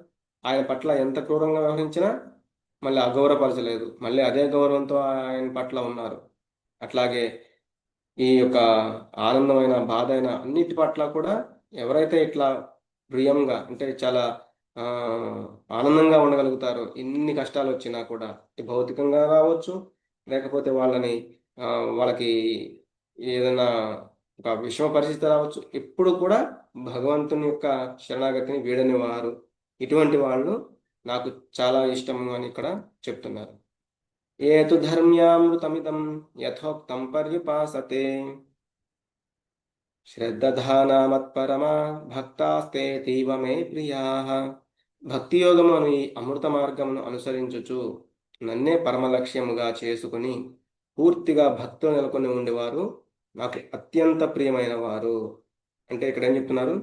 ఆయన పట్ల ఎంత క్రూరంగా వ్యవహరించినా మళ్ళీ అగౌరవపరచలేదు, మళ్ళీ అదే గౌరవంతో ఆయన పట్ల ఉన్నారు. అట్లాగే ఈ యొక్క ఆనందమైన బాధ అయిన అన్నిటి పట్ల కూడా ఎవరైతే ఇట్లా ప్రియంగా అంటే చాలా ఆ, ఆనందంగా ఉండగలుగుతారో, ఎన్ని కష్టాలు వచ్చినా కూడా భౌతికంగా రావచ్చు, లేకపోతే ఆ, వాళ్ళకి ఏదైనా ఒక విషమ పరిస్థితి రావచ్చు, ఎప్పుడు కూడా భగవంతుని యొక్క శరణాగతిని వీడని వారు, ఇటువంటి వాళ్ళు నాకు చాలా ఇష్టం అని ఇక్కడ చెప్తున్నారు. ఏతు ధర్మ్యామృతమిదం యథోక్తం పర్యుపాసతే శ్రద్ధధానా మత్పరమా భక్తాస్తేతీవ మే ప్రియాః. భక్తి యోగము అను ఈ అమృత మార్గమును అనుసరించుచు నన్నే పరమ లక్ష్యముగా చేసుకుని పూర్తిగా భక్తులు నెలకొని ఉండేవారు నాకు అత్యంత ప్రియమైన వారు. అంటే ఇక్కడ ఏం చెప్తున్నారు,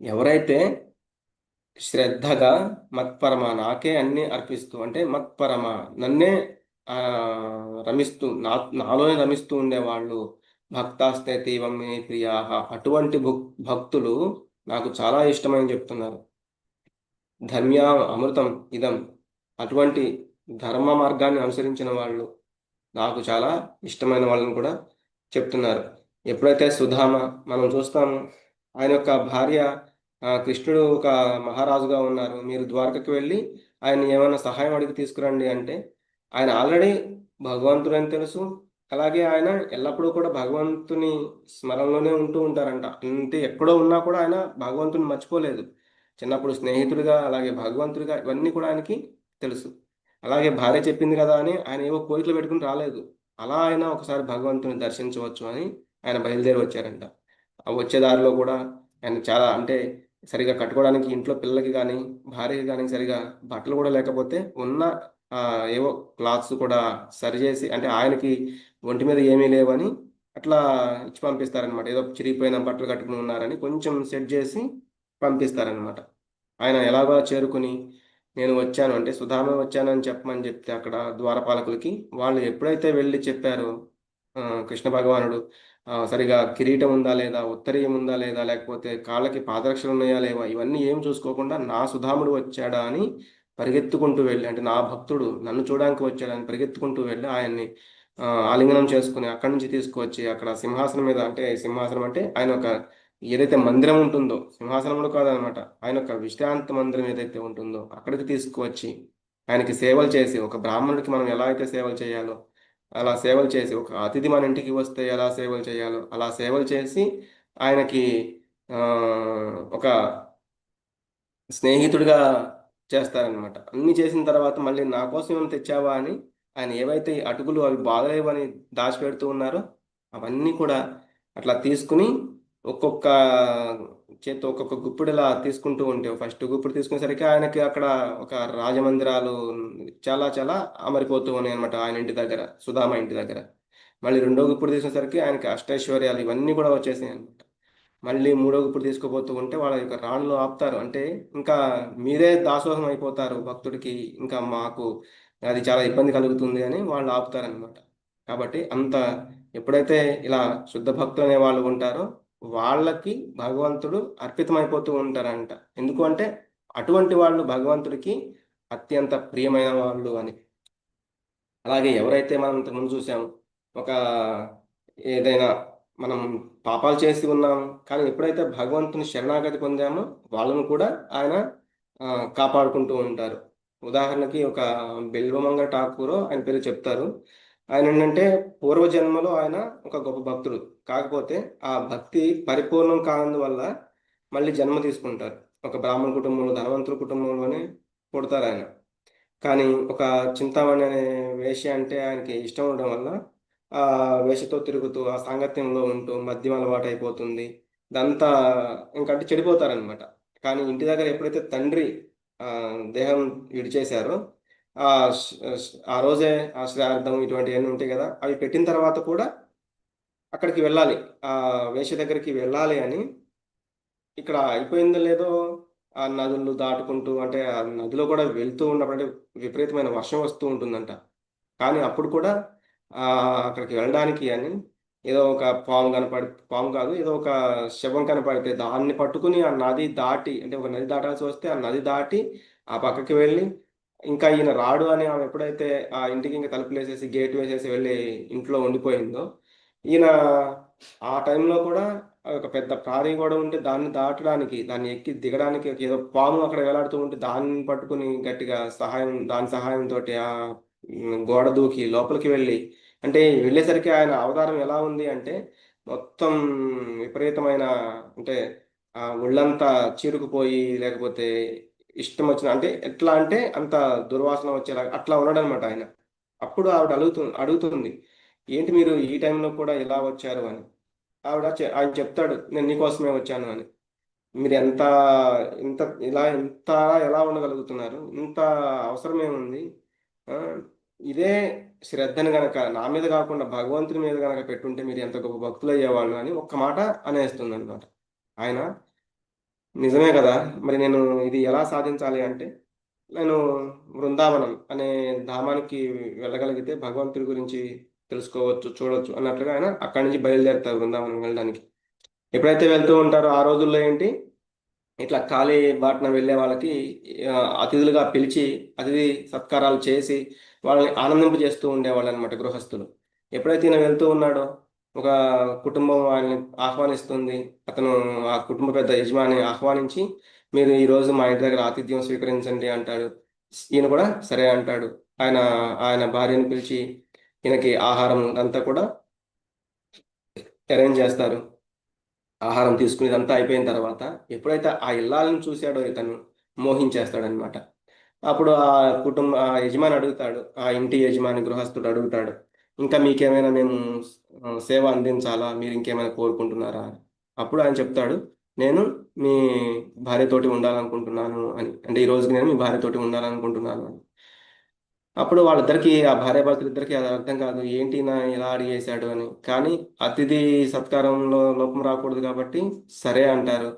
ఎవరైతే శ్రద్ధగా మత్పరమ నాకే అన్ని అర్పిస్తూ, అంటే మత్పరమ నన్నే ఆ, రమిస్తూ నాలోనే రమిస్తూ ఉండేవాళ్ళు, భక్తాస్తే తీవం మే ప్రియాహ, అటువంటి భక్తులు నాకు చాలా ఇష్టమని చెప్తున్నారు. ధర్మ్యా అమృతం ఇదం, అటువంటి ధర్మ మార్గాన్ని అనుసరించిన వాళ్ళు నాకు చాలా ఇష్టమైన వాళ్ళని కూడా చెప్తున్నారు. ఎప్పుడైతే సుధామ మనం చూస్తాము, ఆయన యొక్క భార్య కృష్ణుడు ఒక మహారాజుగా ఉన్నారు, మీరు ద్వారకకి వెళ్ళి ఆయన ఏమైనా సహాయం అడిగి తీసుకురండి అంటే ఆయన ఆల్రెడీ భగవంతుడు అని తెలుసు, అలాగే ఆయన ఎల్లప్పుడూ కూడా భగవంతుని స్మరణలోనే ఉంటూ ఉంటారంట. అంటే ఎక్కడో ఉన్నా కూడా ఆయన భగవంతుని మర్చిపోలేదు. చిన్నప్పుడు స్నేహితుడిగా, అలాగే భగవంతుడిగా ఇవన్నీ కూడా ఆయనకి తెలుసు. అలాగే భార్య చెప్పింది కదా అని ఆయన ఏవో కోరికలు పెట్టుకుని రాలేదు. అలా ఆయన ఒకసారి భగవంతుని దర్శించవచ్చు అని ఆయన బయలుదేరి వచ్చారంట. ఆ వచ్చే దారిలో కూడా ఆయన చాలా అంటే సరిగా కట్టుకోవడానికి ఇంట్లో పిల్లలకి కానీ భార్యకి కానీ సరిగా బట్టలు కూడా లేకపోతే ఉన్న ఏవో క్లాత్స్ కూడా సరిచేసి, అంటే ఆయనకి ఒంటి మీద ఏమీ లేవని అట్లా ఇచ్చి పంపిస్తారనమాట. ఏదో చిరిగిపోయిన బట్టలు కట్టుకుని ఉన్నారని కొంచెం సెట్ చేసి పంపిస్తారనమాట. ఆయన ఎలాగో చేరుకుని నేను వచ్చాను అంటే సుధామ వచ్చాను అని చెప్పమని చెప్తే అక్కడ ద్వారపాలకులకి వాళ్ళు ఎప్పుడైతే వెళ్ళి చెప్పారో కృష్ణ భగవానుడు సరిగా కిరీటం ఉందా లేదా, ఉత్తరీయం ఉందా లేదా, లేకపోతే కాళ్ళకి పాదరక్షలు ఉన్నాయా లేవా, ఇవన్నీ ఏం చూసుకోకుండా నా సుధాముడు వచ్చాడా అని పరిగెత్తుకుంటూ వెళ్ళి, అంటే నా భక్తుడు నన్ను చూడడానికి వచ్చాడని పరిగెత్తుకుంటూ వెళ్ళి ఆయన్ని ఆలింగనం చేసుకుని అక్కడి నుంచి తీసుకువచ్చి అక్కడ సింహాసనం మీద, అంటే సింహాసనం అంటే ఆయన ఒక ఏదైతే మందిరం ఉంటుందో సింహాసనంలో కాదనమాట, ఆయన ఒక విశ్రాంతి మందిరం ఏదైతే ఉంటుందో అక్కడికి తీసుకువచ్చి ఆయనకి సేవలు చేసి, ఒక బ్రాహ్మణుడికి మనం ఎలా అయితే సేవలు చేయాలో అలా సేవలు చేసి, ఒక అతిథి మన ఇంటికి వస్తే ఎలా సేవలు చేయాలో అలా సేవలు చేసి ఆయనకి ఆ, ఒక స్నేహితుడిగా చేస్తారనమాట. అన్ని చేసిన తర్వాత మళ్ళీ నా కోసం ఏమైనా తెచ్చావా అని ఆయన ఏవైతే ఈ అటుకులు అవి బాగలేవని దాచిపెడుతూ ఉన్నారో అవన్నీ కూడా అట్లా తీసుకుని ఒక్కొక్క చేత్తో ఒక్కొక్క గుప్పిడిలా తీసుకుంటూ ఉంటే ఫస్ట్ గుప్పుడు తీసుకునేసరికి ఆయనకి అక్కడ ఒక రాజమందిరాలు చాలా చాలా అమరిపోతూ ఉన్నాయి అనమాట ఆయన ఇంటి దగ్గర, సుధామ ఇంటి దగ్గర. మళ్ళీ రెండో గుప్పుడు తీసుకునేసరికి ఆయనకి అష్టైశ్వర్యాలు ఇవన్నీ కూడా వచ్చేసాయి అనమాట. మళ్ళీ మూడో గుప్పుడు తీసుకుపోతూ ఉంటే వాళ్ళ యొక్క రాణులు ఆపుతారు. అంటే ఇంకా మీరే దాసోహం అయిపోతారు భక్తుడికి, ఇంకా మాకు అది చాలా ఇబ్బంది కలుగుతుంది అని వాళ్ళు ఆపుతారనమాట. కాబట్టి అంత ఎప్పుడైతే ఇలా శుద్ధ భక్తులు అనే వాళ్ళు ఉంటారో వాళ్ళకి భగవంతుడు అర్పితమైపోతూ ఉంటారంట. ఎందుకు అంటే అటువంటి వాళ్ళు భగవంతుడికి అత్యంత ప్రియమైన వాళ్ళు అని. అలాగే ఎవరైతే మనం ఇంతకుముందు చూసాం, ఒక ఏదైనా మనం పాపాలు చేసి ఉన్నాం కానీ ఎప్పుడైతే భగవంతుని శరణాగతి పొందామో వాళ్ళను కూడా ఆయన ఆ, కాపాడుకుంటూ ఉంటారు. ఉదాహరణకి ఒక బిల్వమంగ ఠాకూర్ ఆయన పేరు చెప్తారు. ఆయన ఏంటంటే పూర్వజన్మలో ఆయన ఒక గొప్ప భక్తుడు, కాకపోతే ఆ భక్తి పరిపూర్ణం కానందువల్ల మళ్ళీ జన్మ తీసుకుంటారు. ఒక బ్రాహ్మణ కుటుంబంలో, ధనవంతుల కుటుంబంలోనే పుడతారు ఆయన. కానీ ఒక చింతామణి అనే వేశ్య అంటే ఆయనకి ఇష్టం ఉండడం వల్ల ఆ వేషతో తిరుగుతూ ఆ సాంగత్యంలో ఉంటూ మద్యం అలవాటు అయిపోతుంది. ఇదంతా ఇంకంటే చెడిపోతారనమాట. కానీ ఇంటి దగ్గర ఎప్పుడైతే తండ్రి ఆ దేహం విడిచేశారో ఆ ఆ రోజే ఆ శ్రాద్ధం ఇటువంటివన్నీ ఉంటాయి కదా, అవి పెట్టిన తర్వాత కూడా అక్కడికి వెళ్ళాలి, ఆ వేష దగ్గరికి వెళ్ళాలి అని. ఇక్కడ అయిపోయిందో లేదో ఆ నదులు దాటుకుంటూ, అంటే ఆ నదిలో కూడా వెళ్తూ ఉన్నప్పుడు అంటే విపరీతమైన వర్షం వస్తూ ఉంటుందంట. కానీ అప్పుడు కూడా ఆ అక్కడికి వెళ్ళడానికి అని ఏదో ఒక పాము కనపడి, పాము కాదు ఏదో ఒక శవం కనపడితే దాన్ని పట్టుకుని ఆ నది దాటి, అంటే ఒక నది దాటాల్సి వస్తే ఆ నది దాటి ఆ పక్కకి వెళ్ళి, ఇంకా ఈయన రాడు అని ఆమె ఎప్పుడైతే ఆ ఇంటికి ఇంకా తలుపులు వేసేసి గేట్ వేసేసి వెళ్ళి ఇంట్లో ఉండిపోయిందో, ఈయన ఆ టైంలో కూడా ఒక పెద్ద ప్రహరీ గోడ ఉంటే దాన్ని దాటడానికి, దాన్ని ఎక్కి దిగడానికి ఏదో పాము అక్కడ వేలాడుతూ ఉంటే దాన్ని పట్టుకుని గట్టిగా దాని సహాయంతో ఆ గోడ దూకి లోపలికి వెళ్ళి, అంటే వెళ్ళేసరికి ఆయన అవతారం ఎలా ఉంది అంటే మొత్తం విపరీతమైన, అంటే ఆ ఒళ్ళంతా చీరుకుపోయి, లేకపోతే ఇష్టం వచ్చిన, అంటే ఎట్లా అంటే అంత దుర్వాసన వచ్చేలా అట్లా ఉన్నాడు అనమాట ఆయన. అప్పుడు ఆవిడ అడుగుతుంది ఏంటి మీరు ఈ టైంలో కూడా ఇలా వచ్చారు అని. ఆయన చెప్తాడు నేను నీకోసమే వచ్చాను అని. మీరు ఎంత ఇంత ఇలా ఇంత ఎలా ఉండగలుగుతున్నారు, ఇంత అవసరం ఏముంది, ఆ, ఇదే శ్రద్ధను గనక నా మీద కాకుండా భగవంతుని మీద గనక పెట్టుంటే మీరు ఎంత గొప్ప భక్తులు అయ్యేవాళ్ళు అని ఒక్క మాట అనేస్తుంది అనమాట ఆయన. నిజమే కదా, మరి నేను ఇది ఎలా సాధించాలి అంటే నేను బృందావనం అనే ధామానికి వెళ్ళగలిగితే భగవంతుడి గురించి తెలుసుకోవచ్చు, చూడొచ్చు అన్నట్లుగా ఆయన అక్కడి నుంచి బయలుదేరుతారు బృందావనం వెళ్ళడానికి. ఎప్పుడైతే వెళ్తూ ఉంటారో ఆ రోజుల్లో ఏంటి, ఇట్లా ఖాళీ బాటన వెళ్ళే వాళ్ళకి ఆ, అతిథులుగా పిలిచి అతిథి సత్కారాలు చేసి వాళ్ళని ఆనందింపజేస్తూ ఉండేవాళ్ళు అనమాట గృహస్థులు. ఎప్పుడైతే ఈయన వెళ్తూ ఉన్నాడో ఒక కుటుంబం ఆయన్ని ఆహ్వానిస్తుంది. అతను ఆ కుటుంబ పెద్ద యజమాని ఆహ్వానించి మీరు ఈరోజు మా ఇంటి దగ్గర ఆతిథ్యం స్వీకరించండి అంటాడు. ఈయన కూడా సరే అంటాడు. ఆయన ఆయన భార్యను పిలిచి ఈయనకి ఆహారం అంతా కూడా అరేంజ్ చేస్తారు. ఆహారం తీసుకునేదంతా అయిపోయిన తర్వాత ఎప్పుడైతే ఆ ఇల్లాలను చూశాడో ఇతను మోహించేస్తాడనమాట. అప్పుడు ఆ యజమాని అడుగుతాడు, ఆ ఇంటి యజమాని గృహస్థుడు అడుగుతాడు, ఇంకా మీకేమైనా మేము సేవ అందించాలా, మీరు ఇంకేమైనా కోరుకుంటున్నారా అని. అప్పుడు ఆయన చెప్తాడు, నేను మీ భార్యతోటి ఉండాలనుకుంటున్నాను అని, అంటే ఈ రోజుకి నేను మీ భార్యతోటి ఉండాలనుకుంటున్నాను అని. అప్పుడు వాళ్ళిద్దరికి, ఆ భార్యాభర్తలిద్దరికి అది అర్థం కాదు, ఏంటి నా ఇలా అడిగేశాడు అని. కానీ అతిథి సత్కారంలో లోపం రాకూడదు కాబట్టి సరే అంటారు.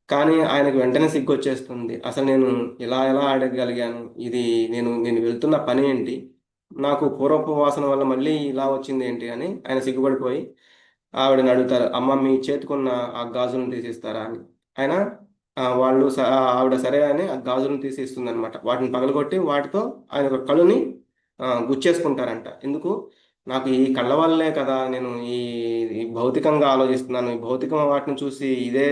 కానీ ఆయనకు వెంటనే సిగ్గొచ్చేస్తుంది, అసలు నేను ఇలా ఎలా అడగగలిగాను, ఇది నేను నేను వెళ్తున్న పని ఏంటి, నాకు పూర్వపు వాసన వల్ల మళ్ళీ ఇలా వచ్చింది ఏంటి అని ఆయన సిగ్గుపడిపోయి ఆవిడని అడుగుతారు, అమ్మ మీ చేతికున్న ఆ గాజులను తీసిస్తారా అని. ఆయన ఆవిడ సరే అని ఆ గాజులను తీసి ఇస్తుంది అనమాట. వాటిని పగలగొట్టి వాటితో ఆయన ఒక కళ్ళుని గుచ్చేసుకుంటారంట. ఎందుకు, నాకు ఈ కళ్ళ వల్లే కదా నేను ఈ భౌతికంగా ఆలోచిస్తున్నాను, ఈ భౌతిక వాటిని చూసి ఇదే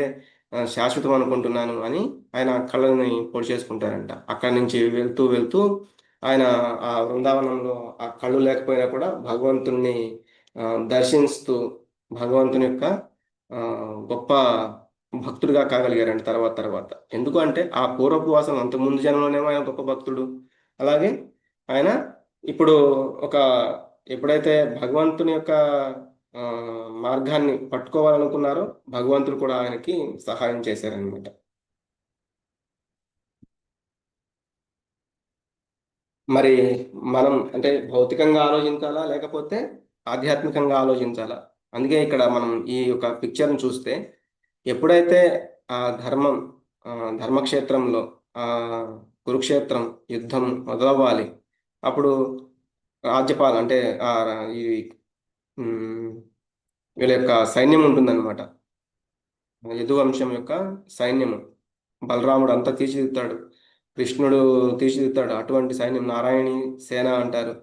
శాశ్వతం అనుకుంటున్నాను అని ఆయన కళ్ళని పొడి చేసుకుంటారంట. అక్కడి నుంచి వెళ్తూ వెళ్తూ ఆయన ఆ బృందావనంలో ఆ కళ్ళు లేకపోయినా కూడా భగవంతుణ్ణి ఆ, దర్శిస్తూ భగవంతుని యొక్క ఆ, గొప్ప భక్తుడిగా కాగలిగారండి తర్వాత తర్వాత. ఎందుకు అంటే ఆ పూర్వపు వాసం అంత ముందు జన్మలోనేమో ఆయన గొప్ప భక్తుడు. అలాగే ఆయన ఇప్పుడు ఒక ఎప్పుడైతే భగవంతుని యొక్క ఆ, మార్గాన్ని పట్టుకోవాలనుకున్నారో భగవంతుడు కూడా ఆయనకి సహాయం చేశారనమాట. మరి మనం అంటే భౌతికంగా ఆలోచించాలా లేకపోతే ఆధ్యాత్మికంగా ఆలోచించాలా? అందుకే ఇక్కడ మనం ఈ యొక్క పిక్చర్ని చూస్తే ఎప్పుడైతే ఆ ధర్మం ఆ ధర్మక్షేత్రంలో ఆ కురుక్షేత్రం యుద్ధం మొదలవ్వాలి, అప్పుడు రాజ్యపాల అంటే ఆ ఈ ఉమ్, వీళ్ళ యొక్క సైన్యం ఉంటుందన్నమాట. యదువంశం యొక్క సైన్యము బలరాముడు అంతా తీర్చిదిద్దుతాడు, కృష్ణుడు తీర్చిదిద్దుతాడు. అటువంటి సైన్యం నారాయణి సేన అంటారు.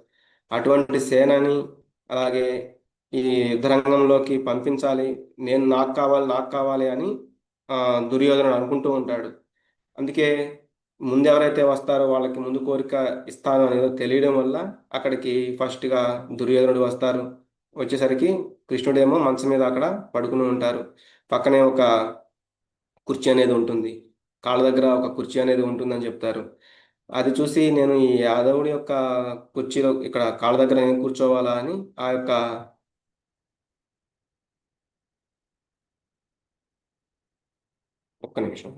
అటువంటి సేనని అలాగే ఈ యుద్ధరంగంలోకి పంపించాలి, నేను నాకు కావాలి అని ఆ, దుర్యోధనుడు అనుకుంటూ ఉంటాడు. అందుకే ముందు ఎవరైతే వస్తారో వాళ్ళకి ముందు కోరిక ఇస్తాను అనేది తెలియడం వల్ల అక్కడికి ఫస్ట్గా దుర్యోధనుడు వస్తారు. వచ్చేసరికి కృష్ణుడేమో మంచం మీద అక్కడ పడుకుని ఉంటారు. పక్కనే ఒక కుర్చీ అనేది ఉంటుంది, కాళ్ళ దగ్గర ఒక కుర్చీ అనేది ఉంటుందని చెప్తారు. అది చూసి నేను ఈ యాదవుడి యొక్క కుర్చీలో ఇక్కడ కాళ్ళ దగ్గర నేను కూర్చోవాలా అని ఆ యొక్క ఒక్క నిమిషం.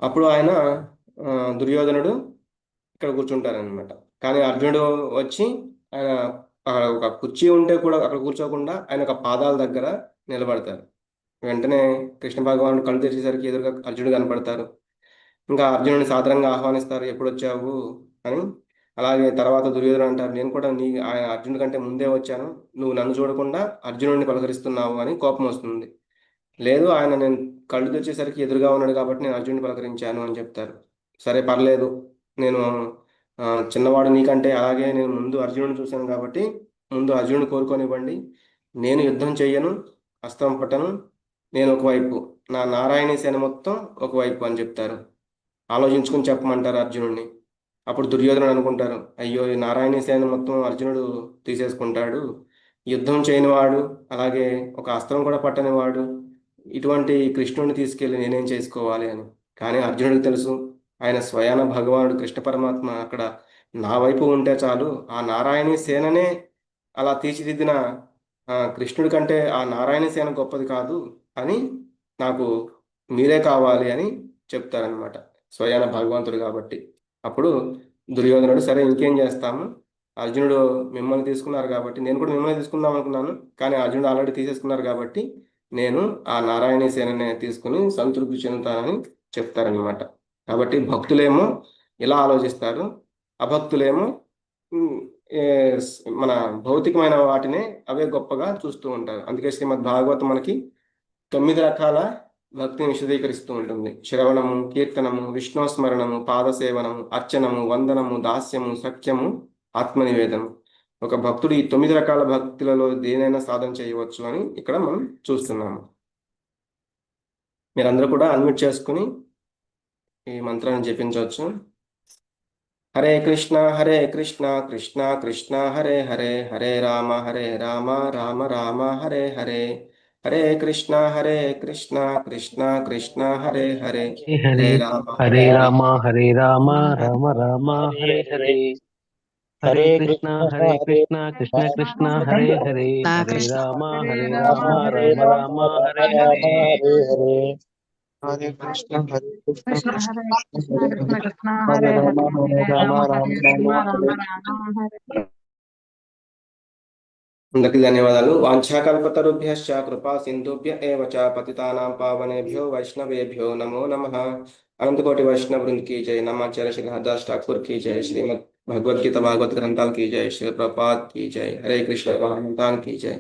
అప్పుడు ఆయన ఆ, దుర్యోధనుడు ఇక్కడ కూర్చుంటారనమాట. కానీ అర్జునుడు వచ్చి ఆయన అక్కడ ఒక కుర్చీ ఉంటే కూడా అక్కడ కూర్చోకుండా ఆయన ఒక పాదాల దగ్గర నిలబడతారు. వెంటనే కృష్ణ భగవానుడు కళ్ళు తెరిచేసరికి ఎదురుగా అర్జునుడు కనపడతారు. ఇంకా అర్జునుడిని సాదరంగా ఆహ్వానిస్తారు, ఎప్పుడు వచ్చావు అని. అలాగే తర్వాత దుర్యోధనుడు అంటారు, నేను కూడా ఆయన అర్జునుడి కంటే ముందే వచ్చాను, నువ్వు నన్ను చూడకుండా అర్జునుడిని పలకరిస్తున్నావు అని కోపం వస్తుంది. లేదు, ఆయన నేను కళ్ళు తెచ్చేసరికి ఎదురుగా ఉన్నాడు కాబట్టి నేను అర్జునుడిని పలకరించాను అని చెప్తారు. సరే పర్లేదు, నేను ఆ, చిన్నవాడు నీకంటే, అలాగే నేను ముందు అర్జునుడిని చూశాను కాబట్టి ముందు అర్జునుడిని కోరుకొనివ్వండి, నేను యుద్ధం చెయ్యను, అస్త్రం పట్టను, నేను ఒకవైపు, నా నారాయణీ సేన మొత్తం ఒకవైపు అని చెప్తారు. ఆలోచించుకుని చెప్పమంటారు అర్జునుడిని. అప్పుడు దుర్యోధనుడు అనుకుంటారు, అయ్యో ఈ నారాయణ సేన మొత్తం అర్జునుడు తీసేసుకుంటాడు, యుద్ధం చేయని వాడు, అలాగే ఒక అస్త్రం కూడా పట్టని వాడు, ఇటువంటి కృష్ణుడిని తీసుకెళ్ళి నేనేం చేసుకోవాలి అని. కానీ అర్జునుడికి తెలుసు, ఆయన స్వయాన భగవానుడు కృష్ణ పరమాత్మ అక్కడ నా వైపు ఉంటే చాలు, ఆ నారాయణీ సేననే అలా తీర్చిదిద్దిన కృష్ణుడి కంటే ఆ నారాయణ సేన గొప్పది కాదు అని, నాకు మీరే కావాలి అని చెప్తారనమాట, స్వయాన భగవంతుడు కాబట్టి. అప్పుడు దుర్యోధనుడు సరే ఇంకేం చేస్తాము, అర్జునుడు మిమ్మల్ని తీసుకున్నారు కాబట్టి నేను కూడా మిమ్మల్ని తీసుకుందాం అనుకున్నాను, కానీ అర్జునుడు ఆల్రెడీ తీసేసుకున్నారు కాబట్టి నేను ఆ నారాయణ సేననే తీసుకుని సంతృప్తి చెందుతానని చెప్తారనమాట. కాబట్టి భక్తులేమో ఇలా ఆలోచిస్తారు, అభక్తులేమో ఉమ్, ఏ, మన భౌతికమైన వాటినే అవే గొప్పగా చూస్తూ ఉంటారు. అందుకే శ్రీమద్ భాగవతం మనకి 9 రకాల భక్తిని విశదీకరిస్తూ ఉంటుంది. శ్రవణము, కీర్తనము, విష్ణుస్మరణము, పాదసేవనము, అర్చనము, వందనము, దాస్యము, సఖ్యము, ఆత్మనివేదనం. ఒక భక్తుడు ఈ 9 రకాల భక్తులలో దేనైనా సాధన చేయవచ్చు అని ఇక్కడ మనం చూస్తున్నాము. మీరందరూ కూడా అన్మ్యూట్ చేసుకుని ఈ మంత్రాన్ని జపించవచ్చు. హరే కృష్ణ కృష్ణ కృష్ణ హరే హరే, హరే రామ రామ రామ హరే హరే, హరే కృష్ణ కృష్ణ కృష్ణ హరే హరే, హరే హరే రామ హరే రామ రామ రామ హరే హరే, హరే కృష్ణ కృష్ణ కృష్ణ హరే హరే, హరే రామ రామ రామ హరే హరే. హరే కృష్ణ కృష్ణ హరే కృష్ణ కృష్ణ కృష్ణ హరే హరే, హరే రామ రామ హరే. అందరికీ ధన్యవాదాలు. వాంఛాకల్పతరుభ్యశ్చ కృపా సింధుభ్య ఏవ చ పతితానాం పావనేభ్యో వైష్ణవేభ్యో నమో నమః. అనంతకోటి వైష్ణవ వృంద్ की जय. नमाचार्य श्री हरदास ठाकुर की जय. श्रीमद् भगवद गीता भागवत ग्रंथाल की जय. श्री प्रपात की जय. हरे कृष्ण महामंतान की जय.